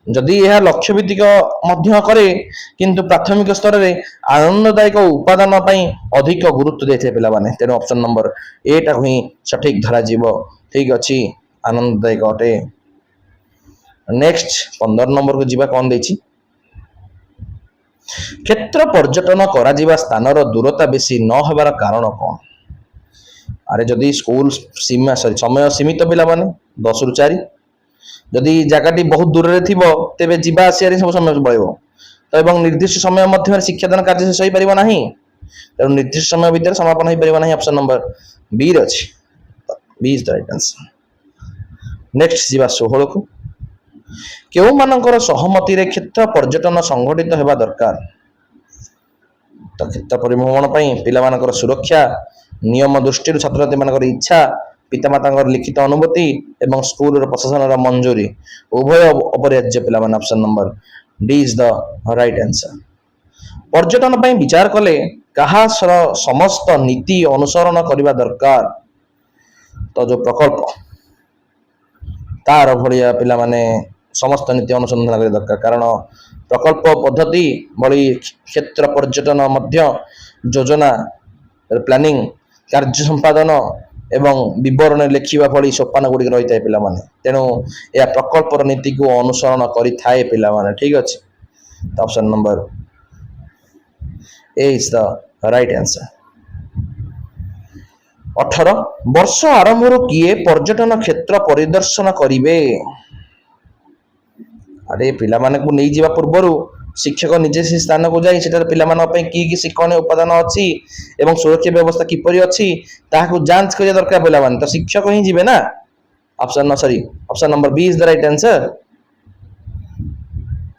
ଯଦି ଏହା ଲକ୍ଷ୍ୟ ଭିତ୍ତିକ ମଧ୍ୟ କରେ, କିନ୍ତୁ ପ୍ରାଥମିକ ସ୍ତରରେ ଆନନ୍ଦଦାୟକ ଉପାଦାନ ପାଇଁ ଅଧିକ ଗୁରୁତ୍ୱ ଦେଇଥାଏ ପିଲାମାନେ। ତେଣୁ ଅପସନ ନମ୍ବର ଏଟାକୁ ହିଁ ସଠିକ ଧରାଯିବ। ଠିକ ଅଛି, ଆନନ୍ଦଦାୟକ ଅଟେ। ନେକ୍ସଟ 15 ନମ୍ବରକୁ ଯିବା। କ'ଣ ଦେଇଛି? କ୍ଷେତ୍ର ପର୍ଯ୍ୟଟନ କରାଯିବା ସ୍ଥାନର ଦୂରତା ବେଶୀ ନ ହେବାର କାରଣ କ'ଣ? ଆରେ ଯଦି ସ୍କୁଲ ସମୟ ସୀମିତ ପିଲାମାନେ 10 ରୁ 4, ଯଦି ଜାଗାଟି ବହୁତ ଦୂରରେ ଥିବ ତେବେ ଯିବା ଆସିବାରେ ସବୁ ସମୟ ପଳେଇବ। ତ ଏବଂ ନିର୍ଦ୍ଦିଷ୍ଟ ସମୟ ମଧ୍ୟରେ ଶିକ୍ଷାଦାନ କାର୍ଯ୍ୟ ଶେଷ ହୋଇପାରିବ ନାହିଁ, ତେଣୁ ନିର୍ଦ୍ଦିଷ୍ଟ ସମୟ ଭିତରେ ସମାପନ ହୋଇପାରିବ ନାହିଁ। ଅପସନ ନମ୍ବର ବି ରେ ଅଛି, B is the right answer. Next ଯିବା 16 କୁ। କେଉଁମାନଙ୍କର ସହମତିରେ କ୍ଷେତ୍ର ପର୍ଯ୍ୟଟନ ସଂଗଠିତ ହେବା ଦରକାର? ତ କ୍ଷେତ୍ର ପରିଭ୍ରମଣ ପାଇଁ ପିଲାମାନଙ୍କର ସୁରକ୍ଷା, ନିୟମ ଦୃଷ୍ଟିରୁ ଛାତ୍ରଛାତ୍ରୀମାନଙ୍କର ଇଚ୍ଛା, ପିତାମାତାଙ୍କର ଲିଖିତ ଅନୁମତି ଏବଂ ସ୍କୁଲର ପ୍ରଶାସନର ମଞ୍ଜୁରୀ ଉଭୟ ଅପରିହାର୍ଯ୍ୟ ପିଲାମାନେ। Option number D is the right answer. ପର୍ଯ୍ୟଟନ ପାଇଁ ବିଚାର କଲେ କାହା ସମସ୍ତ ନୀତି ଅନୁସରଣ କରିବା ଦରକାର? ତ ଯୋଉ ପ୍ରକଳ୍ପ ତାର ଭଳିଆ ପିଲାମାନେ ସମସ୍ତ ନୀତି ଅନୁସନ୍ଧାନ କରିବା ଦରକାର, କାରଣ ପ୍ରକଳ୍ପ ପଦ୍ଧତି ଭଳି କ୍ଷେତ୍ର ପର୍ଯ୍ୟଟନ ମଧ୍ୟ ଯୋଜନା, ପ୍ଲାନିଂ, କାର୍ଯ୍ୟ ସମ୍ପାଦନ ଏବଂ ବିବରଣୀ ଲେଖିବା ଭଳି ସୋପାନ ଗୁଡ଼ିକ ରହିଥାଏ ପିଲାମାନେ। ତେଣୁ ଏହା ପ୍ରକଳ୍ପର ନୀତିକୁ ଅନୁସରଣ କରିଥାଏ ପିଲାମାନେ। ଠିକ ଅଛି, ତ option number A is the right answer। 18 ବର୍ଷ ଆରମ୍ଭରୁ କିଏ ପର୍ଯ୍ୟଟନ କ୍ଷେତ୍ର ପରିଦର୍ଶନ କରିବେ? ଆରେ ପିଲାମାନଙ୍କୁ ନେଇଯିବା ପୂର୍ବରୁ ଶିକ୍ଷକ ନିଜେ ସେ ସ୍ଥାନକୁ ଯାଇ ସେଠାରେ ପିଲାମାନଙ୍କ ପାଇଁ କି ଶିକ୍ଷଣୀୟ ଉପାଦାନ ଅଛି ଏବଂ ସୁରକ୍ଷା ବ୍ୟବସ୍ଥା କିପରି ଅଛି ତାହାକୁ ଯାଞ୍ଚ କରିବା ଦରକାର ପିଲାମାନେ। ତ ଶିକ୍ଷକ ହିଁ ଯିବେ ନା। Option number B is the right answer।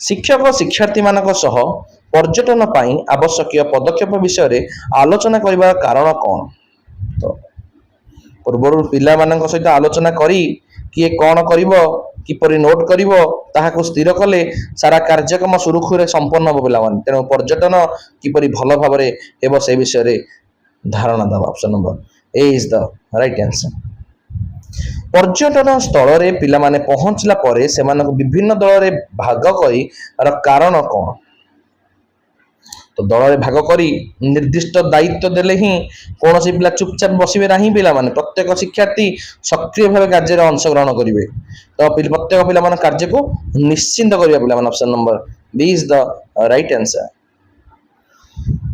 ଶିକ୍ଷକ ଶିକ୍ଷାର୍ଥୀମାନଙ୍କ ସହ ପର୍ଯ୍ୟଟନ ପାଇଁ ଆବଶ୍ୟକୀୟ ପଦକ୍ଷେପ ବିଷୟରେ ଆଲୋଚନା କରିବାର କାରଣ କ'ଣ? ତ ପୂର୍ବରୁ ପିଲାମାନଙ୍କ ସହିତ ଆଲୋଚନା କରି କିଏ କ'ଣ କରିବ, କିପରି ନୋଟ୍ କରିବ ତାହାକୁ ସ୍ଥିର କଲେ ସାରା କାର୍ଯ୍ୟକ୍ରମ ସୁରୁଖୁରୁରେ ସମ୍ପନ୍ନ ହେବ ପିଲାମାନେ। ତେଣୁ ପର୍ଯ୍ୟଟନ କିପରି ଭଲ ଭାବରେ ହେବ ସେ ବିଷୟରେ ଧାରଣା ଦେବା। Option number A is the right answer। ପର୍ଯ୍ୟଟନ ସ୍ଥଳରେ ପିଲାମାନେ ପହଞ୍ଚିଲା ପରେ ସେମାନଙ୍କୁ ବିଭିନ୍ନ ଦଳରେ ଭାଗ କରିବାର କାରଣ କ'ଣ? ତ ଦଳରେ ଭାଗ କରି ନିର୍ଦ୍ଦିଷ୍ଟ ଦାୟିତ୍ୱ ଦେଲେ ହିଁ କୌଣସି ପିଲା ଚୁପଚାପ ବସିବେ ନାହିଁ ପିଲାମାନେ। ପ୍ରତ୍ୟେକ ଶିକ୍ଷାର୍ଥୀ ସକ୍ରିୟ ଭାବେ କାର୍ଯ୍ୟରେ ଅଂଶଗ୍ରହଣ କରିବେ। ତ ପ୍ରତ୍ୟେକ ପିଲାମାନଙ୍କ କାର୍ଯ୍ୟକୁ ନିଶ୍ଚିନ୍ତ କରିବା ପିଲାମାନେ। Option number B is the right answer।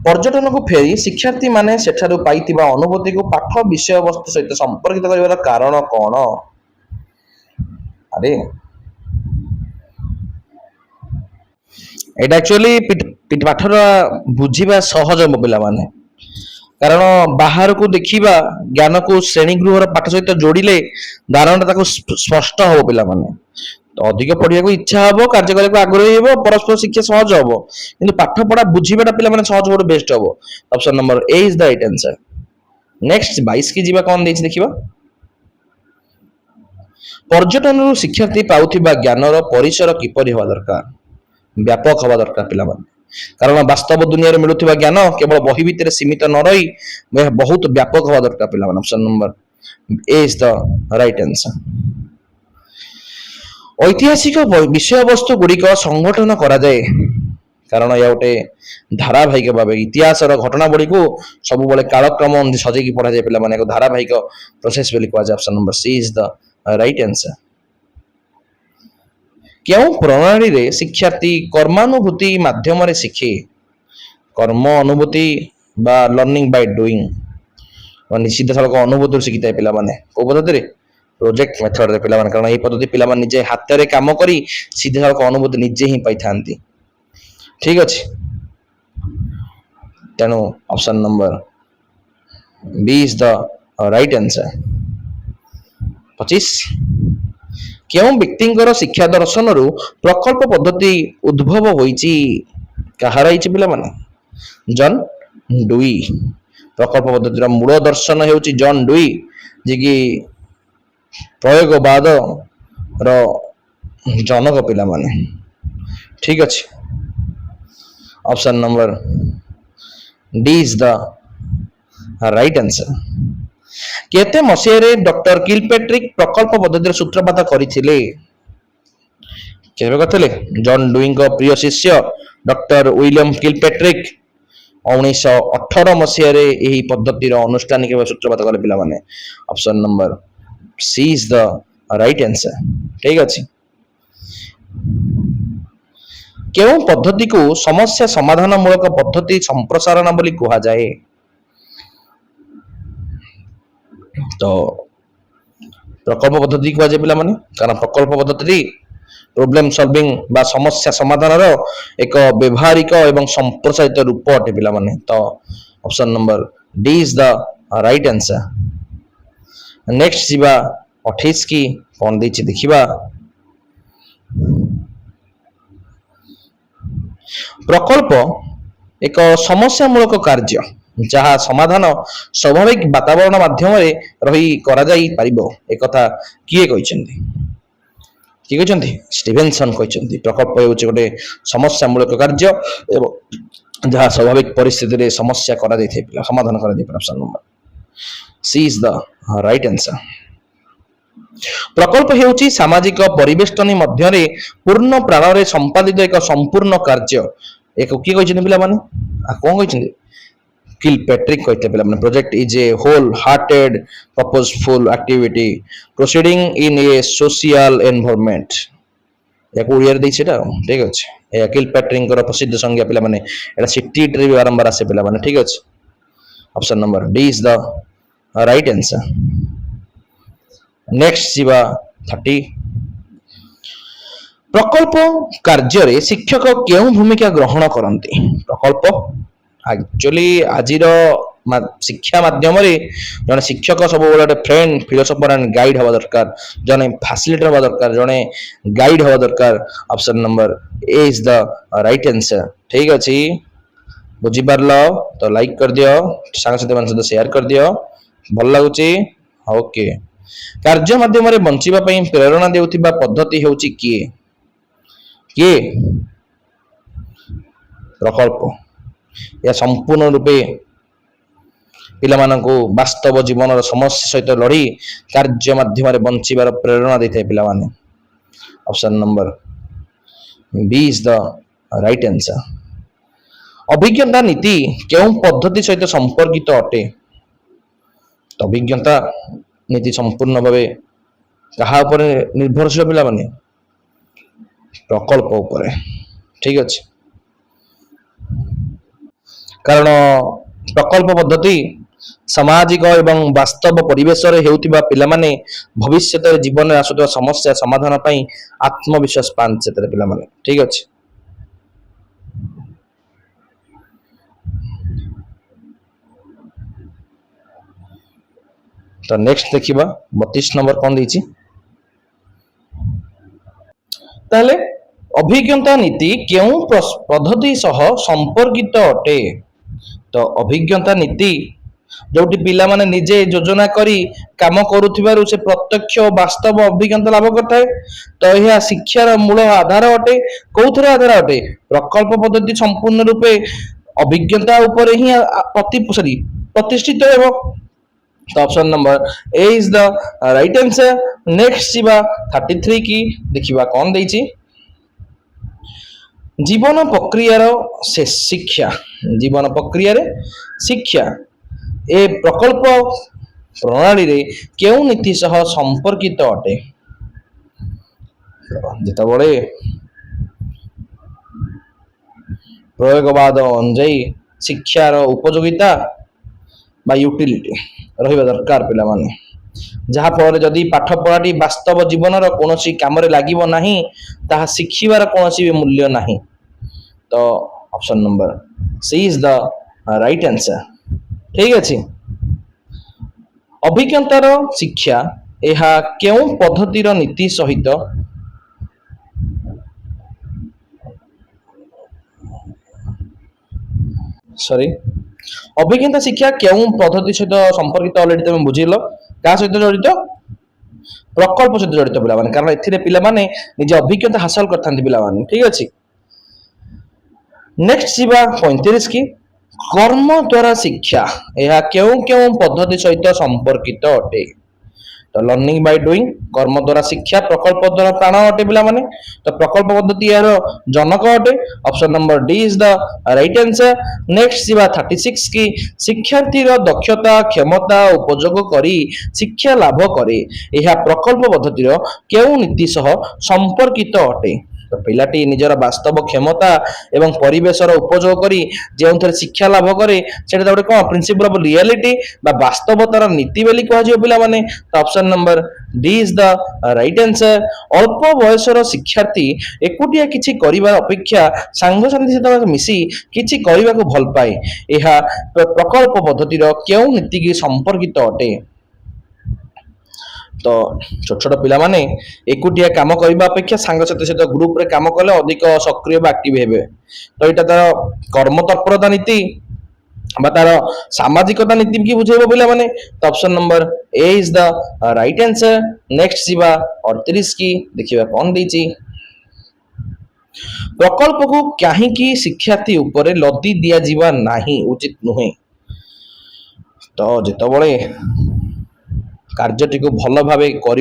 ପର୍ଯ୍ୟଟନକୁ ଫେରି ଶିକ୍ଷାର୍ଥୀମାନେ ସେଠାରୁ ପାଇଥିବା ଅନୁଭୂତିକୁ ପାଠ ବିଷୟବସ୍ତୁ ସହିତ ସମ୍ପର୍କିତ କରିବାର କାରଣ କ'ଣ? ଆରେ ଏଇଟା ଆକ୍ଚୁଆଲି ପାଠର ବୁଝିବା ସହଜ ହେବ ପିଲାମାନେ, କାରଣ ବାହାରକୁ ଦେଖିବା ଜ୍ଞାନକୁ ଶ୍ରେଣୀ ଗୃହର ପାଠ ସହିତ ଯୋଡ଼ିଲେ ଧାରଣାଟା ତାକୁ ସ୍ପଷ୍ଟ ହେବ ପିଲାମାନେ। ତ ଅଧିକ ପଢ଼ିବାକୁ ଇଚ୍ଛା ହେବ, କାର୍ଯ୍ୟ କରିବାକୁ ଆଗ୍ରହୀ ହେବ, ପରସ୍ପର ଶିକ୍ଷା ସହଜ ହେବ, କିନ୍ତୁ ପାଠ ପଢ଼ା ବୁଝିବାଟା ପିଲାମାନେ ସହଜ ହେବ, ବେଷ୍ଟ ହେବ। Option number A is the right answer। Next 22 କି ଯିବା, କ'ଣ ଦେଇଛି ଦେଖିବା। ପର୍ଯ୍ୟଟନରୁ ଶିକ୍ଷାର୍ଥୀ ପାଉଥିବା ଜ୍ଞାନର ପରିସର କିପରି ହେବା ଦରକାର? ବ୍ୟାପକ ହେବା ଦରକାର ପିଲାମାନେ, କାରଣ ବାସ୍ତବ ଦୁନିଆରେ ମିଳୁଥିବା ଜ୍ଞାନ କେବଳ ବହି ଭିତରେ ସୀମିତ ନ ରହି ବହୁତ ବ୍ୟାପକ ହେବା ଦରକାର ପିଲାମାନେ। Option number A is the right answer। ଐତିହାସିକ ବିଷୟବସ୍ତୁ ଗୁଡ଼ିକ ସଂଗଠନ କରାଯାଏ, କାରଣ ଏହା ଗୋଟେ ଧାରାବାହିକ ଭାବେ ଇତିହାସର ଘଟଣାବଳୀକୁ ସବୁବେଳେ କାଳକ୍ରମ ସଜେଇକି ପଢ଼ାଯାଏ ପିଲାମାନେ। ଏକ ଧାରାବାହିକ ପ୍ରୋସେସ ବୋଲି କୁହାଯାଏ। Option number C is the right answer। କେଉଁ ପ୍ରଣାଳୀରେ ଶିକ୍ଷାର୍ଥୀ କର୍ମାନୁଭୂତି ମାଧ୍ୟମରେ ଶିଖେ? କର୍ମ ଅନୁଭୂତି ବା ଲର୍ଣ୍ଣିଂ ବାଇ ଡୁଇଂ, ସିଧାସଳଖ ଅନୁଭୂତିରୁ ଶିଖିଥାଏ ପିଲାମାନେ। କୋଉ ପଦ୍ଧତିରେ? ପ୍ରୋଜେକ୍ଟ ମେଥଡରେ ପିଲାମାନେ, କାରଣ ଏହି ପଦ୍ଧତି ପିଲାମାନେ ନିଜେ ହାତରେ କାମ କରି ସିଧାସଳଖ ଅନୁଭୂତି ନିଜେ ହିଁ ପାଇଥାନ୍ତି। ଠିକ ଅଛି, ତେଣୁ option number B is the right answer। 25 କେଉଁ ବ୍ୟକ୍ତିଙ୍କର ଶିକ୍ଷା ଦର୍ଶନରୁ ପ୍ରକଳ୍ପ ପଦ୍ଧତି ଉଦ୍ଭବ ହୋଇଛି? କାହାର ହେଇଛି ପିଲାମାନେ? ଜନ୍ ଡୁଇ। ପ୍ରକଳ୍ପ ପଦ୍ଧତିର ମୂଳ ଦର୍ଶନ ହେଉଛି ଜନ୍ ଡୁଇ, ଯିଏକି ପ୍ରୟୋଗବାଦର ଜନକ ପିଲାମାନେ। ଠିକ ଅଛି, option number D is the right answer। କେତେ ମସିହାରେ ଡକ୍ଟର କିଲପେଟ୍ରିକ୍ ପ୍ରକଳ୍ପ ପଦ୍ଧତିର ସୂତ୍ରପାତ କରିଥିଲେ? କେବେ କରିଥିଲେ? ଜନ୍ ଡୁଇଙ୍କ ପ୍ରିୟ ଶିଷ୍ୟ ଡକ୍ଟର ୱିଲିୟମ କିଲପେଟ୍ରିକ୍ 1918 ମସିହାରେ ଏହି ପଦ୍ଧତିର ଆନୁଷ୍ଠାନିକ ଭାବେ ସୂତ୍ରପାତ କଲେ ପିଲାମାନେ। Option number C is the right answer। ଠିକ ଅଛି, କେଉଁ ପଦ୍ଧତିକୁ ସମସ୍ୟା ସମାଧାନ ମୂଳକ ପଦ୍ଧତି ସମ୍ପ୍ରସାରଣ ବୋଲି କୁହାଯାଏ? ତ ପ୍ରକଳ୍ପ ପଦ୍ଧତି କୁହାଯାଏ ପିଲାମାନେ, କାରଣ ପ୍ରକଳ୍ପ ପଦ୍ଧତି ପ୍ରୋବ୍ଲେମ ସଲଭିଂ ବା ସମସ୍ୟା ସମାଧାନର ଏକ ବ୍ୟବହାରିକ ଏବଂ ସମ୍ପ୍ରସାରିତ ରୂପ ଅଟେ ପିଲାମାନେ। ତ option number D is the right answer। Next ଯିବା 28 କି, କ'ଣ ଦେଇଛି ଦେଖିବା। ପ୍ରକଳ୍ପ ଏକ ସମସ୍ୟାମୂଳକ କାର୍ଯ୍ୟ ଯାହା ସମାଧାନ ସ୍ୱାଭାବିକ ବାତାବରଣ ମାଧ୍ୟମରେ ରହି କରାଯାଇ ପାରିବ। ଏକଥା କିଏ କହିଛନ୍ତି? କିଏ କହିଛନ୍ତି? ଷ୍ଟିଭେନସନ୍ କହିଛନ୍ତି। ପ୍ରକଳ୍ପ ହେଉଛି ଗୋଟେ ସମସ୍ୟାମୂଳକ କାର୍ଯ୍ୟ ଏବଂ ଯାହା ସ୍ୱାଭାବିକ ପରିସ୍ଥିତିରେ ସମସ୍ୟା କରାଯାଇଥାଏ, ସମାଧାନ କରାଯାଇପାରେ। Option number C is the right answer। ପ୍ରକଳ୍ପ ହେଉଛି ସାମାଜିକ ପରିବେଷ୍ଟନୀ ମଧ୍ୟରେ ପୂର୍ଣ୍ଣ ପ୍ରାଣରେ ସମ୍ପାଦିତ ଏକ ସମ୍ପୂର୍ଣ୍ଣ କାର୍ଯ୍ୟ। ଏକ କିଏ କହିଛନ୍ତି ପିଲାମାନେ? କ'ଣ କହିଛନ୍ତି? Kilpatrick କହିଥିଲେ ପିଲାମାନେ project is a whole hearted purposeful activity proceeding in a social environment याको ओडिया ଦେଇଛି ଏଟା ଠିକ ଅଛି ଏହା କିଲପ୍ୟାଟ୍ରିଙ୍କର ପ୍ରସିଦ୍ଧ ସଂଜ୍ଞା ପିଲାମାନେ ଏଟା ସିଟିରେ ବି ବାରମ୍ବାର ଆସେ ପିଲାମାନେ ଠିକ ଅଛି option number D is the right answer next जीवा 30 प्रकल्प कार्य शिक्षक केउ भूमिका ग्रहण करती प्रकल्प एक्चुअली आजिर शिक्षा माध्यम जड़े शिक्षक सब गोटे फ्रेंड फिलोसोफर एंड गाइड हवा दरकार जड़े फैसिलिटेटर हवा दरकार जड़े गाइड हवा दरकार option number A is the right answer ठीक अच्छे बुझीपार तो लाइक कर दियो सांगसाथी मान सहित शेयर कर दियो भल लगुच ओके कार्य माध्यम बंचिबा पई प्रेरणा देउथिबा पद्धति हेउची किए किए प्रकल्प या संपूर्ण रूपे पिलामानंकु वास्तव जीवन समस्या सहित लड़ी कार्य माध्यम बंचिबार प्रेरणा देते पिलामाने option number B is the right answer अभिज्ञता नीति केउ पद्धति सहित संपर्कित अटे तो अभिज्ञता नीति संपूर्ण भावे कहा उपरे निर्भरशील पिलामाने प्रकल्प उपरे ठीक अच्छे कारण प्रकल्प पद्धति सामाजिक एवं वास्तव परिवेश हेउथिबा पिलामाने भविष्य जीवन में आसुवा समस्या समाधान पई आत्मविश्वास पांच से पिलामाने ठीक अच्छे तो नेक्स्ट देखिबा 32 नंबर कौन देछि ताले अभिज्ञता नीति केउ पद्धति सह संपर्कित अटे तो अभिज्ञता नीति जोटी पिला माने निजे योजना करी काम करूथिबारु से प्रत्यक्ष वास्तव अभिज्ञता लाभ करथाय तो यह शिक्षार मूल आधार अटे कोथरे आधार अटे प्रकल्प पद्धति संपूर्ण रूपे अभिज्ञता ऊपर ही प्रतिष्ठित हेबो तो option number A is the right answer next जीवा 33 की देखिबा कौन देछि जीवन प्रक्रियार से शिक्षा जीवन प्रक्रिया रे शिक्षा ए प्रकल्प प्रणाली रे केउ नीति सह संपर्कित अटे जेता बळे प्रयोगवाद अनुଯାୟୀ शिक्षार उपयोगिता बा यूटिलिटी रहिबा दरकार पिला माने जहा फल जदि पाठ पढ़ाटी वास्तव जीवन कौन काम लगे ना ताहा शिखिबार कौन भी मूल्य नहीं तो option number C is the right answer ठीक अच्छे अभिज्ञतार शिक्षा यह केउ पद्धतिर नीति सहित सॉरी अभिज्ञता शिक्षा केउ पद्धति सहित संपर्कित ऑलरेडी तुम बुझिल क्या सहित जड़ित प्रकल्प सहित जड़ित पिला माने कारण एथिरे पिला माने निजे अभिज्ञता हासिल करथांती पिला माने ठीक अछि नेक्स्ट जीवा 35 की कर्म द्वारा शिक्षा यह केउ केउ पद्धति सहित संपर्कित अटे तो लर्निंग बाय डूइंग कर्म द्वारा शिक्षा प्रकल्प द्वारा प्राण अटे पिला माने तो प्रकल्प पद्धति यार जनक अटे option number D is the right answer next जीवा 36 की शिक्षार्थी रो दक्षता क्षमता उपयोग करी शिक्षा लाभ करे यह प्रकल्प पद्धति रो केउ नीति सह संपर्कित अटे तो पिलाटी निजर वास्तव क्षमता एवं परिवेशर उपयोग करी जेउथरे शिक्षा लाभ करे सेटा गोटे कौन प्रिंसिपल ऑफ रियलिटी बा वास्तवतार नीति बोली कह जियो पिला माने तो option number D is the right answer अल्प बयसर शिक्षार्थी एकुटिया किछि करिवार अपेक्षा सांग साथी सहित मिसी किछि करिवा को भल पाए एहा प्रकल्प पद्धतिर केउ नीति की संपर्कित अटे तो छोट छोट पिला माने एकुटिया काम करबा अपेक्षा सांग साथी सहित ग्रुप रे काम कले अधिक सक्रिय बा एक्टिव हेबे तो एटा तार कर्म तत्परता नीति बा तार सामाजिकता नीति की बुझेबो पिला माने तो option number A is the right answer next जीवा 38 की देखिबा कौन देछि प्रकल्प को काहे की शिक्षार्थी ऊपर लदी दिया जीवा नाही उचित नुहे तो जेतबळे कार्यटी को भल भाव कर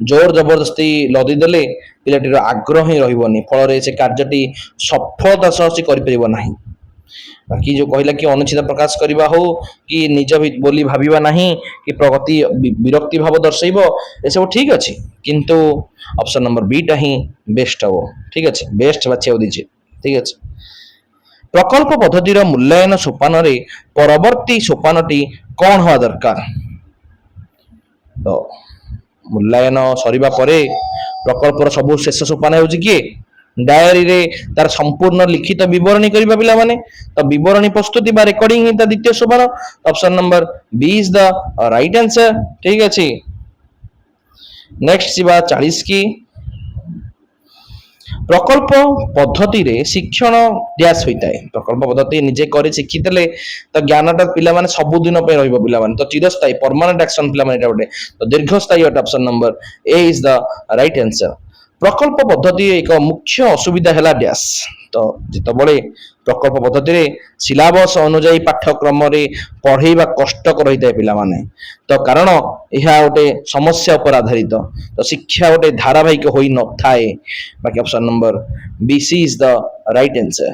जोर जबरदस्ती लदी देले पिलाटीर आग्रह ही रही फल से कार्यटी सफलता सह से कर ବାକି ଯୋଉ କହିଲା କି ଅନୁଚିତ ପ୍ରକାଶ କରିବା ହଉ କି ନିଜ ବୋଲି ଭାବିବା ନାହିଁ କି ପ୍ରଗତି ବିରକ୍ତି ଭାବ ଦର୍ଶାଇବ, ଏସବୁ ଠିକ ଅଛି, କିନ୍ତୁ ଅପସନ ନମ୍ବର ବି ଟା ହିଁ ବେଷ୍ଟ ହବ। ଠିକ ଅଛି, ବେଷ୍ଟ ବାଛିବାକୁ ଦେଇଛି। ଠିକ ଅଛି, ପ୍ରକଳ୍ପ ପଦ୍ଧତିର ମୂଲ୍ୟାୟନ ସୋପାନରେ ପରବର୍ତ୍ତୀ ସୋପାନଟି କଣ ହବା ଦରକାର? ତ ମୂଲ୍ୟାୟନ ସରିବା ପରେ ପ୍ରକଳ୍ପର ସବୁ ଶେଷ ସୋପାନ ହେଉଛି କିଏ? ଡାଏରୀରେ ତାର ସମ୍ପୂର୍ଣ୍ଣ ଲିଖିତ ବିବରଣୀ କରିବା ପିଲାମାନେ। ତ ବିବରଣୀ ପ୍ରସ୍ତୁତି ବା ରେକର୍ଡିଂ ହିଁ ତା ଦ୍ୱିତୀୟ ସୋପାନ। Option number B is the right answer. ଠିକ ଅଛି, ନେକ୍ସଟ ଯିବା 40 କି। ପ୍ରକଳ୍ପ ପଦ୍ଧତିରେ ଶିକ୍ଷଣ ଡ୍ୟାସ୍ ହୋଇଥାଏ। ପ୍ରକଳ୍ପ ପଦ୍ଧତି ନିଜେ କରି ଶିଖିଥିଲେ ତ ଜ୍ଞାନଟା ପିଲାମାନେ ସବୁଦିନ ପାଇଁ ରହିବ ପିଲାମାନେ, ତ ଚିରସ୍ଥାୟୀ ପରମାନେଣ୍ଟ ଆକ୍ସନ ପିଲାମାନେ ଏଟା ଗୋଟେ, ତ ଦୀର୍ଘସ୍ଥାୟୀ ଅଟେ। Option number A is the right answer. ପ୍ରକଳ୍ପ ପଦ୍ଧତି ଏକ ମୁଖ୍ୟ ଅସୁବିଧା ହେଲା ଡ୍ୟାସ୍। ତ ଯେତେବେଳେ ପ୍ରକଳ୍ପ ପଦ୍ଧତିରେ ସିଲାବସ ଅନୁଯାୟୀ ପାଠ୍ୟକ୍ରମରେ ପଢେଇବା କଷ୍ଟକର ହୋଇଥାଏ ପିଲାମାନେ, ତ କାରଣ ଏହା ଗୋଟେ ସମସ୍ୟା ଉପରେ ଆଧାରିତ, ତ ଶିକ୍ଷା ଗୋଟେ ଧାରାବାହିକ ହୋଇ ନଥାଏ। ବାକି option number B she is the right answer.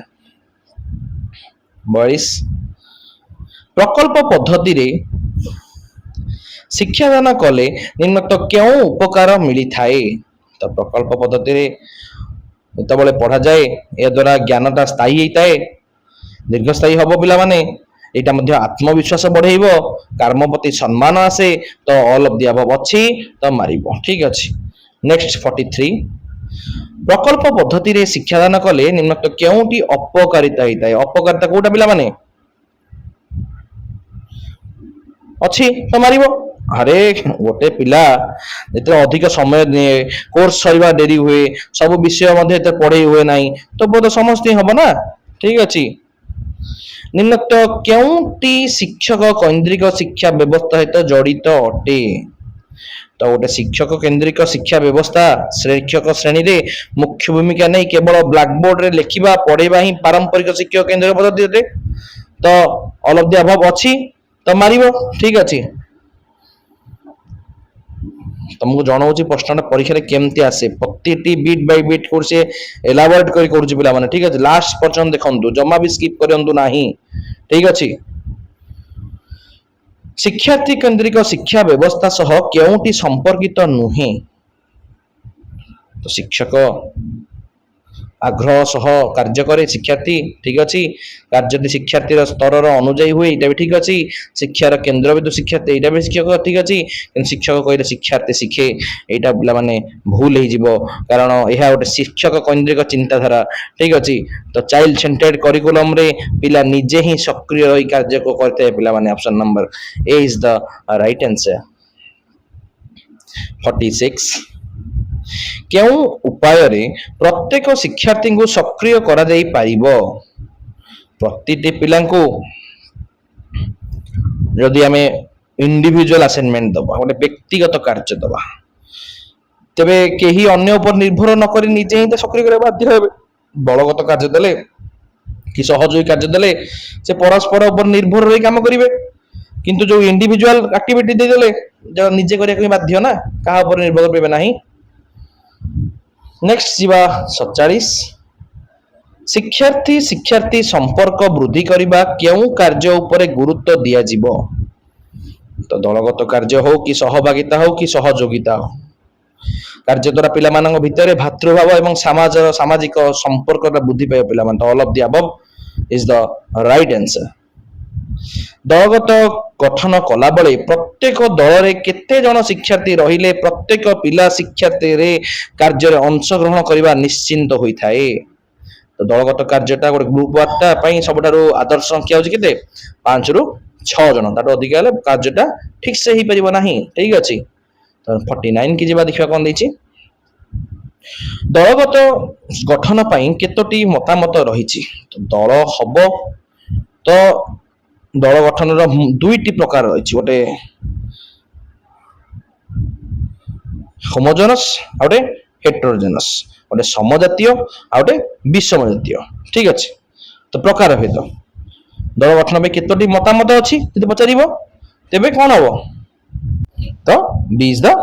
42 ପ୍ରକଳ୍ପ ପଦ୍ଧତିରେ ଶିକ୍ଷାଦାନ କଲେ ନିମ୍ନତ କେଉଁ ଉପକାର ମିଳିଥାଏ? ତ ପ୍ରକଳ୍ପ ପଦ୍ଧତିରେ ଯେତେବେଳେ ପଢାଯାଏ ଏହା ଦ୍ୱାରା ଜ୍ଞାନଟା ସ୍ଥାୟୀ ହେଇଥାଏ, ଦୀର୍ଘସ୍ଥାୟୀ ହବ ପିଲାମାନେ। ଏଇଟା ମଧ୍ୟ ଆତ୍ମବିଶ୍ୱାସ ବଢେଇବ, କର୍ମ ପ୍ରତି ସମ୍ମାନ ଆସେ, ତ ଅଲ୍ ଅଫ୍ ଦି ଅବଭ୍ ଅଛି, ତ ମାରିବ। ଠିକ ଅଛି, ନେକ୍ସଟ 43 ପ୍ରକଳ୍ପ ପଦ୍ଧତିରେ ଶିକ୍ଷାଦାନ କଲେ ନିମ୍ନୋକ୍ତ କେଉଁଟି ଅପକାରିତା ହେଇଥାଏ? ଅପକାରିତା କୋଉଟା ପିଲାମାନେ ଅଛି, ତ ମାରିବ। ଆରେ ଗୋଟେ ପିଲା ଯେତେବେଳେ ଅଧିକ ସମୟ ନିଏ, କୋର୍ସ ସରିବା ଡେରି ହୁଏ, ସବୁ ବିଷୟ ମଧ୍ୟ ଏତେ ପଢେଇ ହୁଏ ନାହିଁ, ତ ବୋଧ ସମସ୍ତେ ହବ ନା। ଠିକ ଅଛି, ନିମ୍ନୋକ୍ତ କେଉଁଟି ଶିକ୍ଷକ କୈନ୍ଦ୍ରିକ ଶିକ୍ଷା ବ୍ୟବସ୍ଥା ସହିତ ଜଡିତ ଅଟେ? ତ ଗୋଟେ ଶିକ୍ଷକ କେନ୍ଦ୍ରିକ ଶିକ୍ଷା ବ୍ୟବସ୍ଥା ଶିକ୍ଷକ ଶ୍ରେଣୀରେ ମୁଖ୍ୟ ଭୂମିକା ନେଇ କେବଳ ବ୍ଲାକବୋର୍ଡରେ ଲେଖିବା ପଢେଇବା ହିଁ ପାରମ୍ପରିକ ଶିକ୍ଷକ କେନ୍ଦ୍ରିକ ପଦ୍ଧତି ଅଟେ, ତ ଅଲ୍ ଅଫ୍ ଦି ଅବଭ୍ ଅଛି, ତ ମାରିବ। ଠିକ ଅଛି, ତମକୁ ଜଣାଉଛି ପ୍ରଶ୍ନଟା ପରୀକ୍ଷାରେ କେମିତି ଆସେ, ପ୍ରତିଟି ବିଟ୍ ବାଇ ବିଟ୍ କୋର୍ସ ଏଲାବୋରେଟ କରି କରୁଛି ପିଲାମାନେ। ଠିକ ଅଛି, ଲାଷ୍ଟ ପର୍ଯ୍ୟନ୍ତ ଦେଖନ୍ତୁ, ଜମା ବି ସ୍କିପ୍ କରନ୍ତୁ ନାହିଁ। ଠିକ ଅଛି, ଶିକ୍ଷାର୍ଥୀ କେନ୍ଦ୍ରିକ ଶିକ୍ଷା ବ୍ୟବସ୍ଥା ସହ କେଉଁଟି ସମ୍ପର୍କିତ ନୁହେଁ? ତ ଶିକ୍ଷକ ଆଗ୍ରହ ସହ କାର୍ଯ୍ୟ କରେ ଶିକ୍ଷାର୍ଥୀ। ଠିକ ଅଛି, କାର୍ଯ୍ୟଟି ଶିକ୍ଷାର୍ଥୀର ସ୍ତରର ଅନୁଯାୟୀ ହୁଏ, ଏଇଟା ବି ଠିକ ଅଛି। ଶିକ୍ଷାର କେନ୍ଦ୍ରବିନ୍ଦୁ ଶିକ୍ଷାର୍ଥୀ, ଏଇଟା ବି ଶିକ୍ଷକ। ଠିକ ଅଛି, କିନ୍ତୁ ଶିକ୍ଷକ କହିଲେ ଶିକ୍ଷାର୍ଥୀ ଶିଖେ, ଏଇଟା ପିଲାମାନେ ଭୁଲ ହେଇଯିବ, କାରଣ ଏହା ଗୋଟେ ଶିକ୍ଷକ କୈନ୍ଦ୍ରିକ ଚିନ୍ତାଧାରା। ଠିକ ଅଛି, ତ ଚାଇଲ୍ଡ ସେଣ୍ଟର୍ଡ କରିକୁଲମରେ ପିଲା ନିଜେ ହିଁ ସକ୍ରିୟ ରହି କାର୍ଯ୍ୟ କରିଥାଏ ପିଲାମାନେ। Option number A is the right answer. 46 କେଉଁ ଉପାୟରେ ପ୍ରତ୍ୟେକ ଶିକ୍ଷାର୍ଥୀଙ୍କୁ ସକ୍ରିୟ କରାଯାଇ ପାରିବ? ପ୍ରତିଟି ପିଲାଙ୍କୁ ଯଦି ଆମେ ଇଣ୍ଡିଭିଜୁଆଲ ଆସାଇନମେଣ୍ଟ ଦବା, ଗୋଟେ ବ୍ୟକ୍ତିଗତ କାର୍ଯ୍ୟ ଦବା, ତେବେ କେହି ଅନ୍ୟ ଉପରେ ନିର୍ଭର ନକରି ନିଜେ ହିଁ ସକ୍ରିୟ କରିବା ବାଧ୍ୟ ହେବେ। ଦଳଗତ କାର୍ଯ୍ୟ ଦେଲେ କି ସହଯୋଗୀ କାର୍ଯ୍ୟ ଦେଲେ ସେ ପରସ୍ପର ଉପରେ ନିର୍ଭର ରହି କାମ କରିବେ, କିନ୍ତୁ ଯୋଉ ଇଣ୍ଡିଭିଜୁଆଲ ଆକ୍ଟିଭିଟି ଦେଇଦେଲେ ନିଜେ କରିବାକୁ ହିଁ ବାଧ୍ୟ ନା, କାହା ଉପରେ ନିର୍ଭର କରିବେ ନାହିଁ। ନେକ୍ସଟ ଯିବା 47 ଶିକ୍ଷାର୍ଥୀ ଶିକ୍ଷାର୍ଥୀ ସମ୍ପର୍କ ବୃଦ୍ଧି କରିବା କେଉଁ କାର୍ଯ୍ୟ ଉପରେ ଗୁରୁତ୍ୱ ଦିଆଯିବ? ତ ଦଳଗତ କାର୍ଯ୍ୟ ହଉ କି ସହଭାଗିତା ହଉ କି ସହଯୋଗିତା ହଉ, କାର୍ଯ୍ୟ ଦ୍ୱାରା ପିଲାମାନଙ୍କ ଭିତରେ ଭାତୃଭାବ ଏବଂ ସାମାଜିକ ସମ୍ପର୍କଟା ବୃଦ୍ଧି ପାଇବ ପିଲାମାନେ। ତ all of the above is the right answer. ଦଳଗତ ଗଠନ କଲାବେଳେ ପ୍ରତ୍ୟେକ ଦଳରେ କେତେ ଜଣ ଶିକ୍ଷାର୍ଥୀ ରହିଲେ ପ୍ରତ୍ୟେକ ପିଲା ଶିକ୍ଷାର୍ଥୀରେ କାର୍ଯ୍ୟରେ ଅଂଶଗ୍ରହଣ କରିବା ନିଶ୍ଚିନ୍ତ ହୋଇଥାଏ? ତ ଦଳଗତ କାର୍ଯ୍ୟଟା ଗୋଟେ ଗ୍ରୁପ ୱାର୍କଟା ପାଇଁ ସବୁଠାରୁ ଆଦର୍ଶ ସଂଖ୍ୟା ହେଉଛି କେତେ? 5 ରୁ 6 ଜଣ, ତାଠୁ ଅଧିକ ହେଲେ କାର୍ଯ୍ୟଟା ଠିକ ସେ ହେଇପାରିବ ନାହିଁ। ଠିକ ଅଛି, ତ 49 କି ଯିବା, ଦେଖିବା କଣ ଦେଇଛି। ଦଳଗତ ଗଠନ ପାଇଁ କେତୋଟି ମତାମତ ରହିଛି? ଦଳ ହବ ତ ଦଳ ଗଠନର ଦୁଇଟି ପ୍ରକାର ରହିଛି, ଗୋଟେ ହୋମୋଜେନସ୍ ଆଉ ଗୋଟେ ହେଟରୋଜେନସ୍, ଗୋଟେ ସମଜାତୀୟ ଆଉ ଗୋଟେ ବିଷମ ଜାତୀୟ। ଠିକ ଅଛି, ତ ପ୍ରକାର ଭେଦ ଦଳ ଗଠନ ପାଇଁ କେତୋଟି ମତାମତ ଅଛି ଯଦି ପଚାରିବ, ତେବେ କଣ ହବ? ତ B is the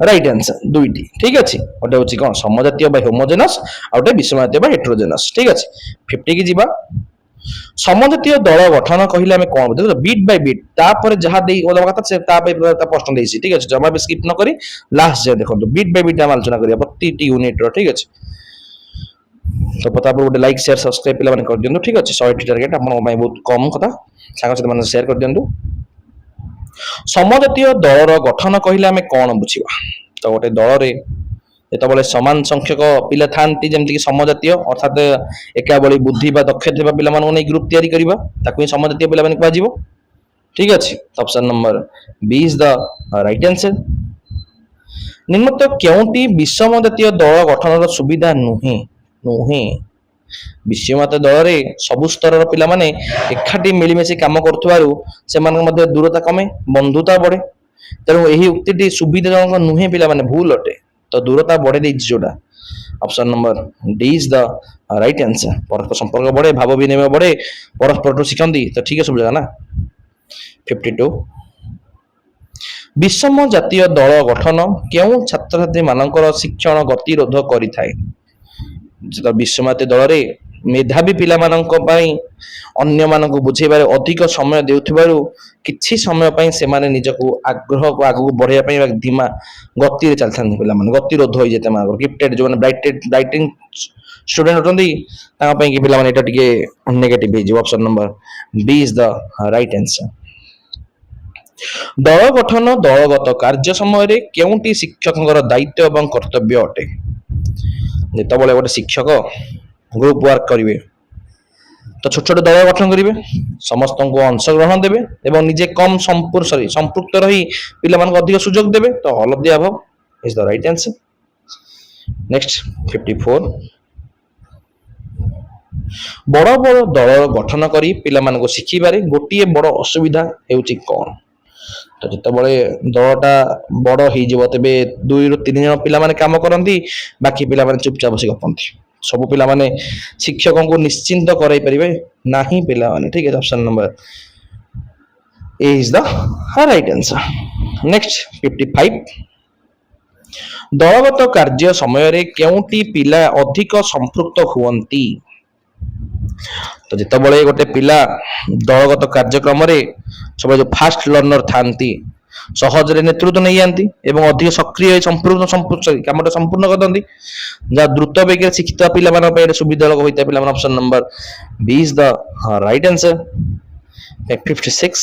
right answer, ଦୁଇଟି। ଠିକ ଅଛି, ଗୋଟେ ହଉଛି କଣ ସମଜାତୀୟ ବା ହୋମୋଜେନସ୍, ଆଉ ଗୋଟେ ବିଷମ ଜାତୀୟ ବା ହେଟରୋଜେନସ୍। ଠିକ ଅଛି, 50 କି ଯିବା। ସମଜାତୀୟ ଦଳ ଗଠନ କହିଲେ ଆମେ କଣ ବୁଝୁଛୁ? ବିଟ୍ ବାଇ ବିଟ୍ ତାପରେ ଯାହା ଦେଇ ଦେବା କଥା ସେ ତା ପାଇଁ ତା ପ୍ରଶ୍ନ ଦେଇଛି, ଠିକ ଅଛି। ଜମା ବି ସ୍କିପ୍ ନ କରି ଲାଷ୍ଟ ଯାଏ ଦେଖନ୍ତୁ, ବିଟ୍ ବାଇ ବିଟ୍ ଆମେ ଆଲୋଚନା କରିବା ପ୍ରତିଟି ୟୁନିଟ ର, ଠିକ ଅଛି। ତ ତାପରେ ଗୋଟେ ଲାଇକ୍ ସେୟାର ସବସ୍କ୍ରାଇବ ପିଲାମାନେ କରିଦିଅନ୍ତୁ, ଠିକ ଅଛି। 100ଟି ଟାର୍ଗେଟ ଆପଣଙ୍କ ପାଇଁ ବହୁତ କମ କଥା, ସାଙ୍ଗସାଥି ମାନେ ସେୟାର କରିଦିଅନ୍ତୁ। ସମଜାତୀୟ ଦଳର ଗଠନ କହିଲେ ଆମେ କଣ ବୁଝିବା? ତ ଗୋଟେ ଦଳରେ ଯେତେବେଳେ ସମାନ ସଂଖ୍ୟକ ପିଲା ଥାନ୍ତି, ଯେମିତିକି ସମଜାତୀୟ ଅର୍ଥାତ ଏକା ଭଳି ବୁଦ୍ଧି ବା ଦକ୍ଷତା ଥିବା ପିଲାମାନଙ୍କୁ ନେଇ ଗ୍ରୁପ ତିଆରି କରିବା, ତାକୁ ହିଁ ସମଜାତୀୟ ପିଲାମାନେ କୁହାଯିବ, ଠିକ ଅଛି। Option number B is the right answer. ନିମ୍ନତ କେଉଁଟି ବିଷମ ଜାତୀୟ ଦଳ ଗଠନର ସୁବିଧା ନୁହେଁ? ନୁହେଁ। ବିଷମଜାତୀୟ ଦଳରେ ସବୁ ସ୍ତରର ପିଲାମାନେ ଏକାଠି ମିଳିମିଶି କାମ କରୁଥିବାରୁ ସେମାନଙ୍କ ମଧ୍ୟରେ ଦୂରତା କମେ, ବନ୍ଧୁତା ବଢେ। ତେଣୁ ଏହି ଉକ୍ତିଟି ସୁବିଧାଜନକ ନୁହେଁ ପିଲାମାନେ, ଭୁଲ ଅଟେ। ତ ଦୂରତା ବଢେଇ ଦେଇଛି ଯୋଉଟା, option number D is the right answer. ପରସ୍ପର ସମ୍ପର୍କ ବଢେ, ଭାବ ବିନିମୟ ବଢେ, ପରସ୍ପରଠୁ ଶିଖନ୍ତି, ତ ଠିକ ସବୁ ଜାଗା ନା। 52 ବିଷମ ଜାତୀୟ ଦଳ ଗଠନ କେଉଁ ଛାତ୍ରଛାତ୍ରୀ ମାନଙ୍କର ଶିକ୍ଷଣ ଗତିରୋଧ କରିଥାଏ? ବିଷମ ଜାତୀୟ ଦଳରେ ମେଧାବୀ ପିଲାମାନଙ୍କ ପାଇଁ ଅନ୍ୟମାନଙ୍କୁ ବୁଝେଇବାରେ ଅଧିକ ସମୟ ଦେଉଥିବାରୁ କିଛି ସମୟ ପାଇଁ ସେମାନେ ନିଜକୁ ଆଗ୍ରହକୁ ଆଗକୁ ବଢେଇବା ପାଇଁ ଧିମା ଗତିରେ ଚାଲିଥାନ୍ତି ପିଲାମାନେ, ଗତିରୋଧ ହୋଇଯାଏ ସେମାନଙ୍କର। ଗିଫ୍ଟେଡ ଯୋଉମାନେ ବ୍ରାଇଟିଂ ଷ୍ଟୁଡେଣ୍ଟ ଅଛନ୍ତି ତାଙ୍କ ପାଇଁ କି ପିଲାମାନେ ଏଟା ଟିକେ ନେଗେଟିଭ ହେଇଯିବ। Option number B is the right answer. ଦଳ ଗଠନ ଦଳଗତ କାର୍ଯ୍ୟ ସମୟରେ କେଉଁଟି ଶିକ୍ଷକଙ୍କର ଦାୟିତ୍ୱ ଏବଂ କର୍ତ୍ତବ୍ୟ ଅଟେ? ଯେତେବେଳେ ଗୋଟେ ଶିକ୍ଷକ ଗ୍ରୁପ ୱାର୍କ କରିବେ ତ ଛୋଟ ଛୋଟ ଦଳ ଗଠନ କରିବେ, ସମସ୍ତଙ୍କୁ ଅଂଶଗ୍ରହଣ ଦେବେ ଏବଂ ନିଜେ କମ୍ ସମ୍ପୃକ୍ତ ରହି ପିଲାମାନଙ୍କୁ ଅଧିକ ସୁଯୋଗ ଦେବେ। ତ all of the above is the right answer. Next 54 ବଡ଼ ବଡ଼ ଦଳ ଗଠନ କରି ପିଲାମାନଙ୍କୁ ଶିଖିବାରେ ଗୋଟିଏ ବଡ଼ ଅସୁବିଧା ହେଉଛି କଣ? ତ ଯେତେବେଳେ ଦଳଟା ବଡ଼ ହେଇଯିବ ତେବେ 2ରୁ 3 ଜଣ ପିଲାମାନେ କାମ କରନ୍ତି, ବାକି ପିଲାମାନେ ଚୁପଚାପ ବସି ଗପନ୍ତି। ସବୁ ପିଲାମାନେ ଶିକ୍ଷକଙ୍କୁ ନିଶ୍ଚିନ୍ତ କରାଇ ପାରିବେ ନାହିଁ ପିଲାମାନେ, ଠିକ ଅଛି। Option number A is the right answer. Next 55 ଦଳଗତ କାର୍ଯ୍ୟ ସମୟରେ କେଉଁଟି ପିଲା ଅଧିକ ସମ୍ପୃକ୍ତ ହୁଅନ୍ତି? ତ ଯେତେବେଳେ ଗୋଟେ ପିଲା ଦଳଗତ କାର୍ଯ୍ୟକ୍ରମରେ ସବୁ ଯୋଉ ଫାଷ୍ଟ ଲର୍ଣ୍ଣର ଥାନ୍ତି ସହଜରେ ନେତୃତ୍ୱ ନେଇଯାଆନ୍ତି ଏବଂ ଅଧିକ ସକ୍ରିୟ କାମଟା ସମ୍ପୂର୍ଣ୍ଣ କରନ୍ତି, ଯାହା ଦ୍ରୁତ ବେଗରେ ଶିକ୍ଷିତ ପିଲାମାନଙ୍କ ପାଇଁ ସୁବିଧା ହୋଇଥାଏ ପିଲାମାନେ। Option number B is the right answer. 56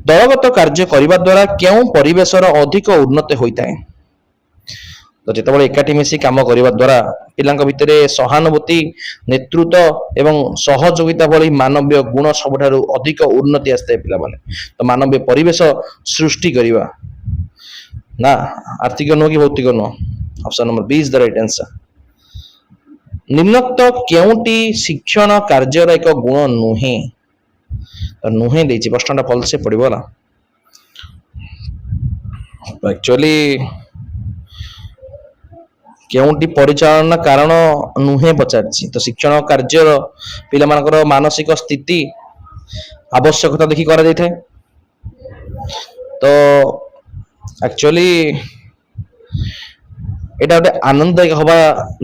ଦଳଗତ କାର୍ଯ୍ୟ କରିବା ଦ୍ୱାରା କେଉଁ ପରିବେଶର ଅଧିକ ଉନ୍ନତି ହୋଇଥାଏ? ତ ଯେତେବେଳେ ଏକାଠି ମିଶି କାମ କରିବା ଦ୍ୱାରା ପିଲାଙ୍କ ଭିତରେ ସହାନୁଭୂତି, ନେତୃତ୍ୱ ଏବଂ ସହଯୋଗିତା ଭଳି ମାନବୀୟ ଗୁଣ ସବୁଠାରୁ ଅଧିକ ଉନ୍ନତି ଆସିଥାଏ ପିଲାମାନେ। ତ ମାନବୀୟ ପରିବେଶ ସୃଷ୍ଟି କରିବା, ନା ଆର୍ଥିକ ନୁହଁ କି ଭୌତିକ ନୁହଁ। Option number B is the right answer. ନିମ୍ନୋକ୍ତ କେଉଁଟି ଶିକ୍ଷଣ କାର୍ଯ୍ୟର ଏକ ଗୁଣ ନୁହେଁ? ନୁହେଁ ଦେଇଛି, ପ୍ରଶ୍ନଟା ଭଲସେ ପଡିବ ନା। ଆକ୍ଚୁଆଲି କେଉଁଟି ପରିଚାଳନା କାରଣ ନୁହେଁ ପଚାରିଛି। ତ ଶିକ୍ଷଣ କାର୍ଯ୍ୟର ପିଲାମାନଙ୍କର ମାନସିକ ସ୍ଥିତି ଆବଶ୍ୟକତା ଦେଖି କରାଯାଇଥାଏ। ତ ଆକ୍ଚୁଆଲି ଏଇଟା ଗୋଟେ ଆନନ୍ଦଦାୟକ ହବା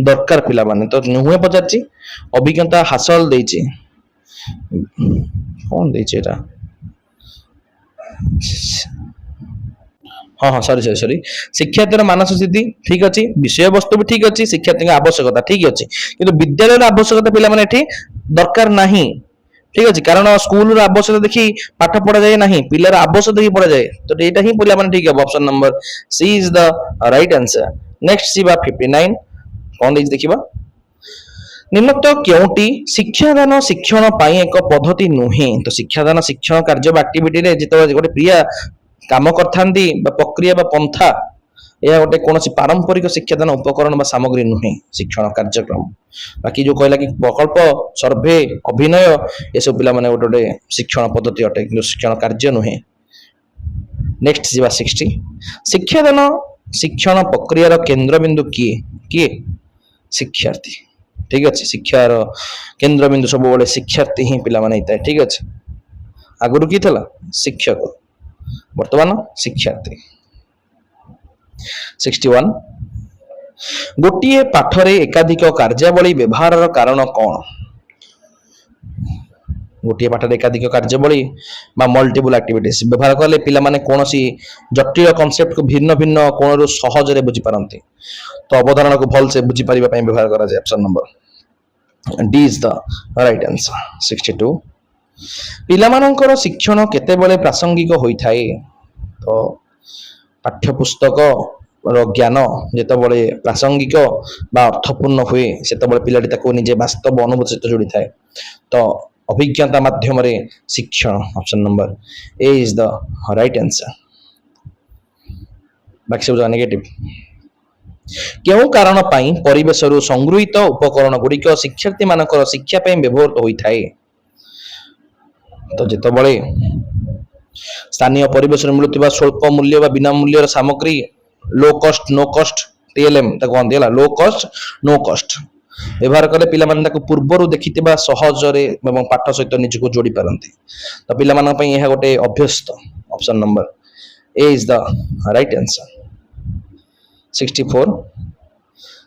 ଦରକାର ପିଲାମାନେ, ତ ନୁହେଁ ପଚାରିଛି। ଅଭିଜ୍ଞତା ହାସଲ ଦେଇଛି, କଣ ଦେଇଛି ଏଟା? ହଁ ସରି ଶିକ୍ଷାର୍ଥୀର ମାନସିକ ସ୍ଥିତି ଠିକ ଅଛି, ବିଷୟବସ୍ତୁ ବି ଠିକ ଅଛି, ଶିକ୍ଷାର୍ଥୀଙ୍କ ଆବଶ୍ୟକତା ଠିକ ଅଛି, କିନ୍ତୁ ବିଦ୍ୟାଳୟର ଆବଶ୍ୟକତା ପିଲାମାନେ ଏଠି ଦରକାର ନାହିଁ, ଠିକ ଅଛି। କାରଣ ସ୍କୁଲର ଆବଶ୍ୟକତା ଦେଖି ପାଠ ପଢାଯାଏ ନାହିଁ, ପିଲାର ଆବଶ୍ୟକତା ଦେଖି ପଢାଯାଏ। ତ ଏଇଟା ହିଁ ପିଲାମାନେ ଠିକ ହବ। Option number C is the right answer. Next ଯିବା 59 କଣ ଦେଇଛି ଦେଖିବା। ନିମ୍ନୋକ୍ତ କେଉଁଟି ଶିକ୍ଷାଦାନ ଶିକ୍ଷଣ ପାଇଁ ଏକ ପଦ୍ଧତି ନୁହେଁ? ତ ଶିକ୍ଷାଦାନ ଶିକ୍ଷଣ କାର୍ଯ୍ୟ ବା ଆକ୍ଟିଭିଟିରେ ଯେତେବେଳେ ଗୋଟେ ପିଲା କାମ କରିଥାନ୍ତି ବା ପ୍ରକ୍ରିୟା ବା ପନ୍ଥା, ଏହା ଗୋଟେ କୌଣସି ପାରମ୍ପରିକ ଶିକ୍ଷାଦାନ ଉପକରଣ ବା ସାମଗ୍ରୀ ନୁହେଁ ଶିକ୍ଷଣ କାର୍ଯ୍ୟକ୍ରମ। ବାକି ଯୋଉ କହିଲା କି ପ୍ରକଳ୍ପ, ସର୍ଭେ, ଅଭିନୟ, ଏସବୁ ପିଲାମାନେ ଗୋଟେ ଗୋଟେ ଶିକ୍ଷଣ ପଦ୍ଧତି ଅଟେ, କିନ୍ତୁ ଶିକ୍ଷଣ କାର୍ଯ୍ୟ ନୁହେଁ। ନେକ୍ସଟ ଯିବା 60 ଶିକ୍ଷାଦାନ ଶିକ୍ଷଣ ପ୍ରକ୍ରିୟାର କେନ୍ଦ୍ରବିନ୍ଦୁ କିଏ? କିଏ? ଶିକ୍ଷାର୍ଥୀ, ଠିକ ଅଛି। ଶିକ୍ଷାର କେନ୍ଦ୍ରବିନ୍ଦୁ ସବୁବେଳେ ଶିକ୍ଷାର୍ଥୀ ହିଁ ପିଲାମାନେ ହେଇଥାଏ, ଠିକ ଅଛି। ଆଗରୁ କିଏ ଥିଲା? ଶିକ୍ଷକ, ବର୍ତ୍ତମାନ ଶିକ୍ଷାର୍ଥୀ। 61 ଗୋଟିଏ ପାଠରେ ଏକାଧିକ କାର୍ଯ୍ୟାବଳୀ ବ୍ୟବହାରର କାରଣ କଣ? गोटे पाठ एकाधिक कार्यावली मल्टीपल एक्टिविटीज व्यवहार कले पिलामाने कौनसी जटिल कॉन्सेप्ट को भिन्न भिन्न कोण सहजरे बुझी पारंती तो अवधारणा को भल से बुझी पारिबा पई व्यवहार करा जाय option number D is the right answer 62 पिलामानंकर शिक्षण केतेबेले प्रासंगिक होई थाए तो पाठ्यपुस्तक ज्ञान जितेबाला प्रासंगिक बा अर्थपूर्ण हुए से पिलाटी निजे वास्तव अनुभूति सहित जोड़ी थाए तो अभिज्ञता माध्यम शिक्षण option number A is the right answer बाकी सब नेगेटिव क्यों कारण पाई परिवेश संगृहीत उपकरण गुड़िक शिक्षार्थी मानकर शिक्षा व्यवहृत होता है तो जितेबाला स्थानीय परिवेश मिलुवा स्वल्प मूल्य बा बिना मूल्यर सामग्री लो कस्ट नो कस्ट टीएलएम कहते हैं लो कस्ट नो कस्ट व्यवहार कले पिला माने ताको पूर्वरु देखिथिबा सहजरे एवं पाठ सहित निजको जोड़ी पारंती तो पिला मानन पई यह गोटे अभ्यस्त option number A is the right answer 64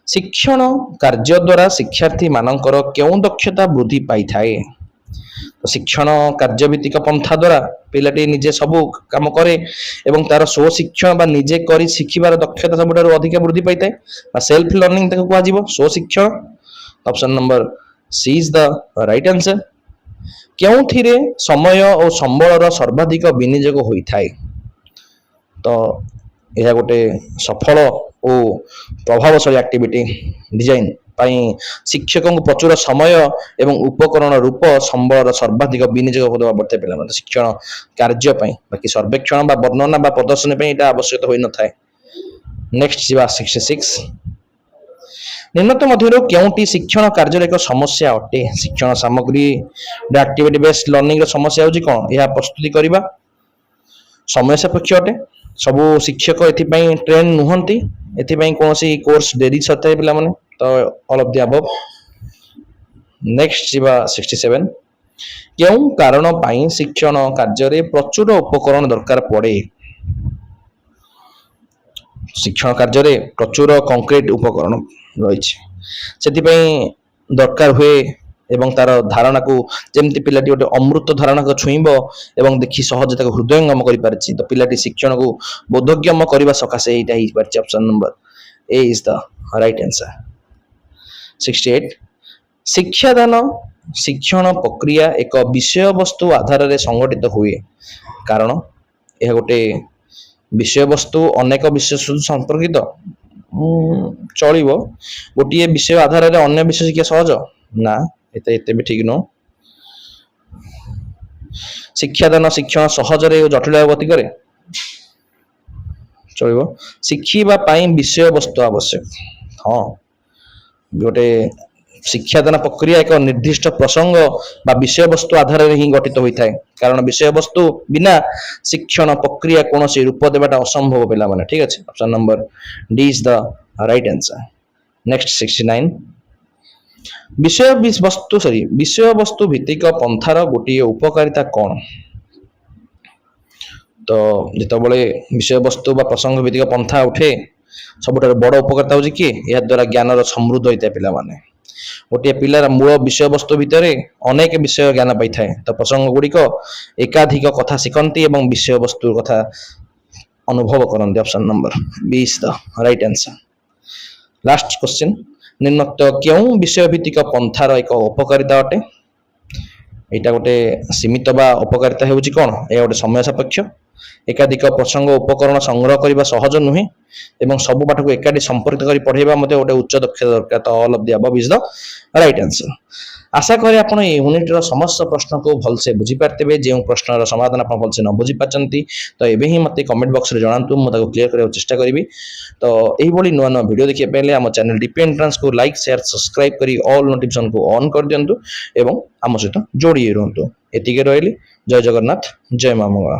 शिक्षण कार्य द्वारा शिक्षार्थी मानकर केउं दक्षता वृद्धि पाई थाए तो शिक्षण कार्यभित्तिक पंथा द्वारा पिलाटी निजे सबू काम करे एवं तार स्व शिक्षण बा निजे करी शिखिबार दक्षता सबुठारु अधिक वृद्धि पाई थाए बा सेल्फ लर्निंग ताको कुआ जीवो स्व शिक्षण option number C is the right answer क्योंथिरे समय और संबलर सर्वाधिक विनियोग होई थाए तो यह गोटे सफल और प्रभावशाली एक्टिविटी डिजाइन पाई शिक्षकों को प्रचुर समय एवं उपकरण रूप संबलर सर्वाधिक विनियोग होदवा पड़ते पिला माने शिक्षण कार्य पाई बाकी सर्वेक्षण बा वर्णना बा प्रदर्शन पे एटा आवश्यक होई न थाए नेक्स्ट जीवा 66 निम्नतम मध्य क्योंटी शिक्षण कार्य एक समस्या अटे शिक्षण सामग्री एक्टिविटी बेस्ड लर्निंग समस्या होची कोन यह प्रस्तुति करबा समय सापेक्ष अटे सब शिक्षक एथिपाई ट्रेन नुहंती एथिपाई कोनसी कोर्स डेरी सते पिला माने तो all of the above next जीवा 67 क्यों कारण पाई शिक्षण कार्य रे प्रचुर उपकरण दरकार पड़े शिक्षण कार्य रे प्रचुर कंक्रीट उपकरण रही दरकार हुए एवं तार धारणा को जमती पिलाटी गोटे अमृत धारणा को छुईब एवं देखि सहज हृदयंगम कर पारिछि तो पिलाटी शिक्षण को बोधगम्य करने सकाशे यहाँ option number A is the right answer 68 शिक्षादान शिक्षण प्रक्रिया एक विषय वस्तु आधार रे संगठित हुए कारण यह गोटे विषय वस्तु अनेक विषय संपर्कित चलिबो गोटे विषय आधार रे अन्य विषय शिक्षा सहज ना एते भी ठीक नो शिक्षादान शिक्षण सहजरे जटिल गति करे चलिबो शिखिबा पाई विषय वस्तु आवश्यक हाँ गोटे शिक्षादान प्रक्रिया एक निर्दिष्ट प्रसंग बा विषय वस्तु आधार रे ही गठित होता है कारण विषय वस्तु बिना शिक्षण प्रक्रिया कौन से रूप देवाटा असंभव पिला माने ठीक अच्छे option number D is the right answer next 69 विषय वस्तु भित्तिक पंथार गोटे उपकारिता कौन तो जितेबाला विषय वस्तु बा प्रसंग भित्तिक पंथा उठे सबुठार बड़ उपकारिता होची कि यह द्वारा ज्ञान समृद्ध होता है पिला माने गोटे पिलार मूल विषय वस्तु भितर अनेक विषय ज्ञान पाई थाए तो प्रसंग गुड़िक एकाधिक कथा शिखती एवं विषय वस्तु कथा अनुभव करते option number B is the right answer last question निम्नोक्त क्यों विषय भित्तिक पंथार एक उपकारिता अटे यहाँ गोटे सीमित बा उपकारिता होउची कोन ए गोटे समय सापेक्ष एकाधिक प्रसंग उपकरण संग्रह करने सहज नुहे एवं सब पाठ को एकाठी संपर्कित कर पढ़ेबा मते गोटे उच्च दक्षता दरकार तो all of the above is the right answer आशा करें आप यूनिट समस्त प्रश्न को भलसे बुझी पार्थे जो प्रश्न समाधान आप भलसे न बुझी पार्टी तो ये ही मत कमेंट बॉक्स रे जणातु मुझे क्लियर करने चेष्टा करी तो यही नुआ नुआ वीडियो देखिए पहले आम चैनल डीपी एंट्रांस को लाइक शेयर सब्सक्राइब करी ऑल नोटिफिकेशन को ऑन कर दिंतु एवं आम सहित जोड़ी रुहतु एतिके रही जय जगन्नाथ जय मां मंगला।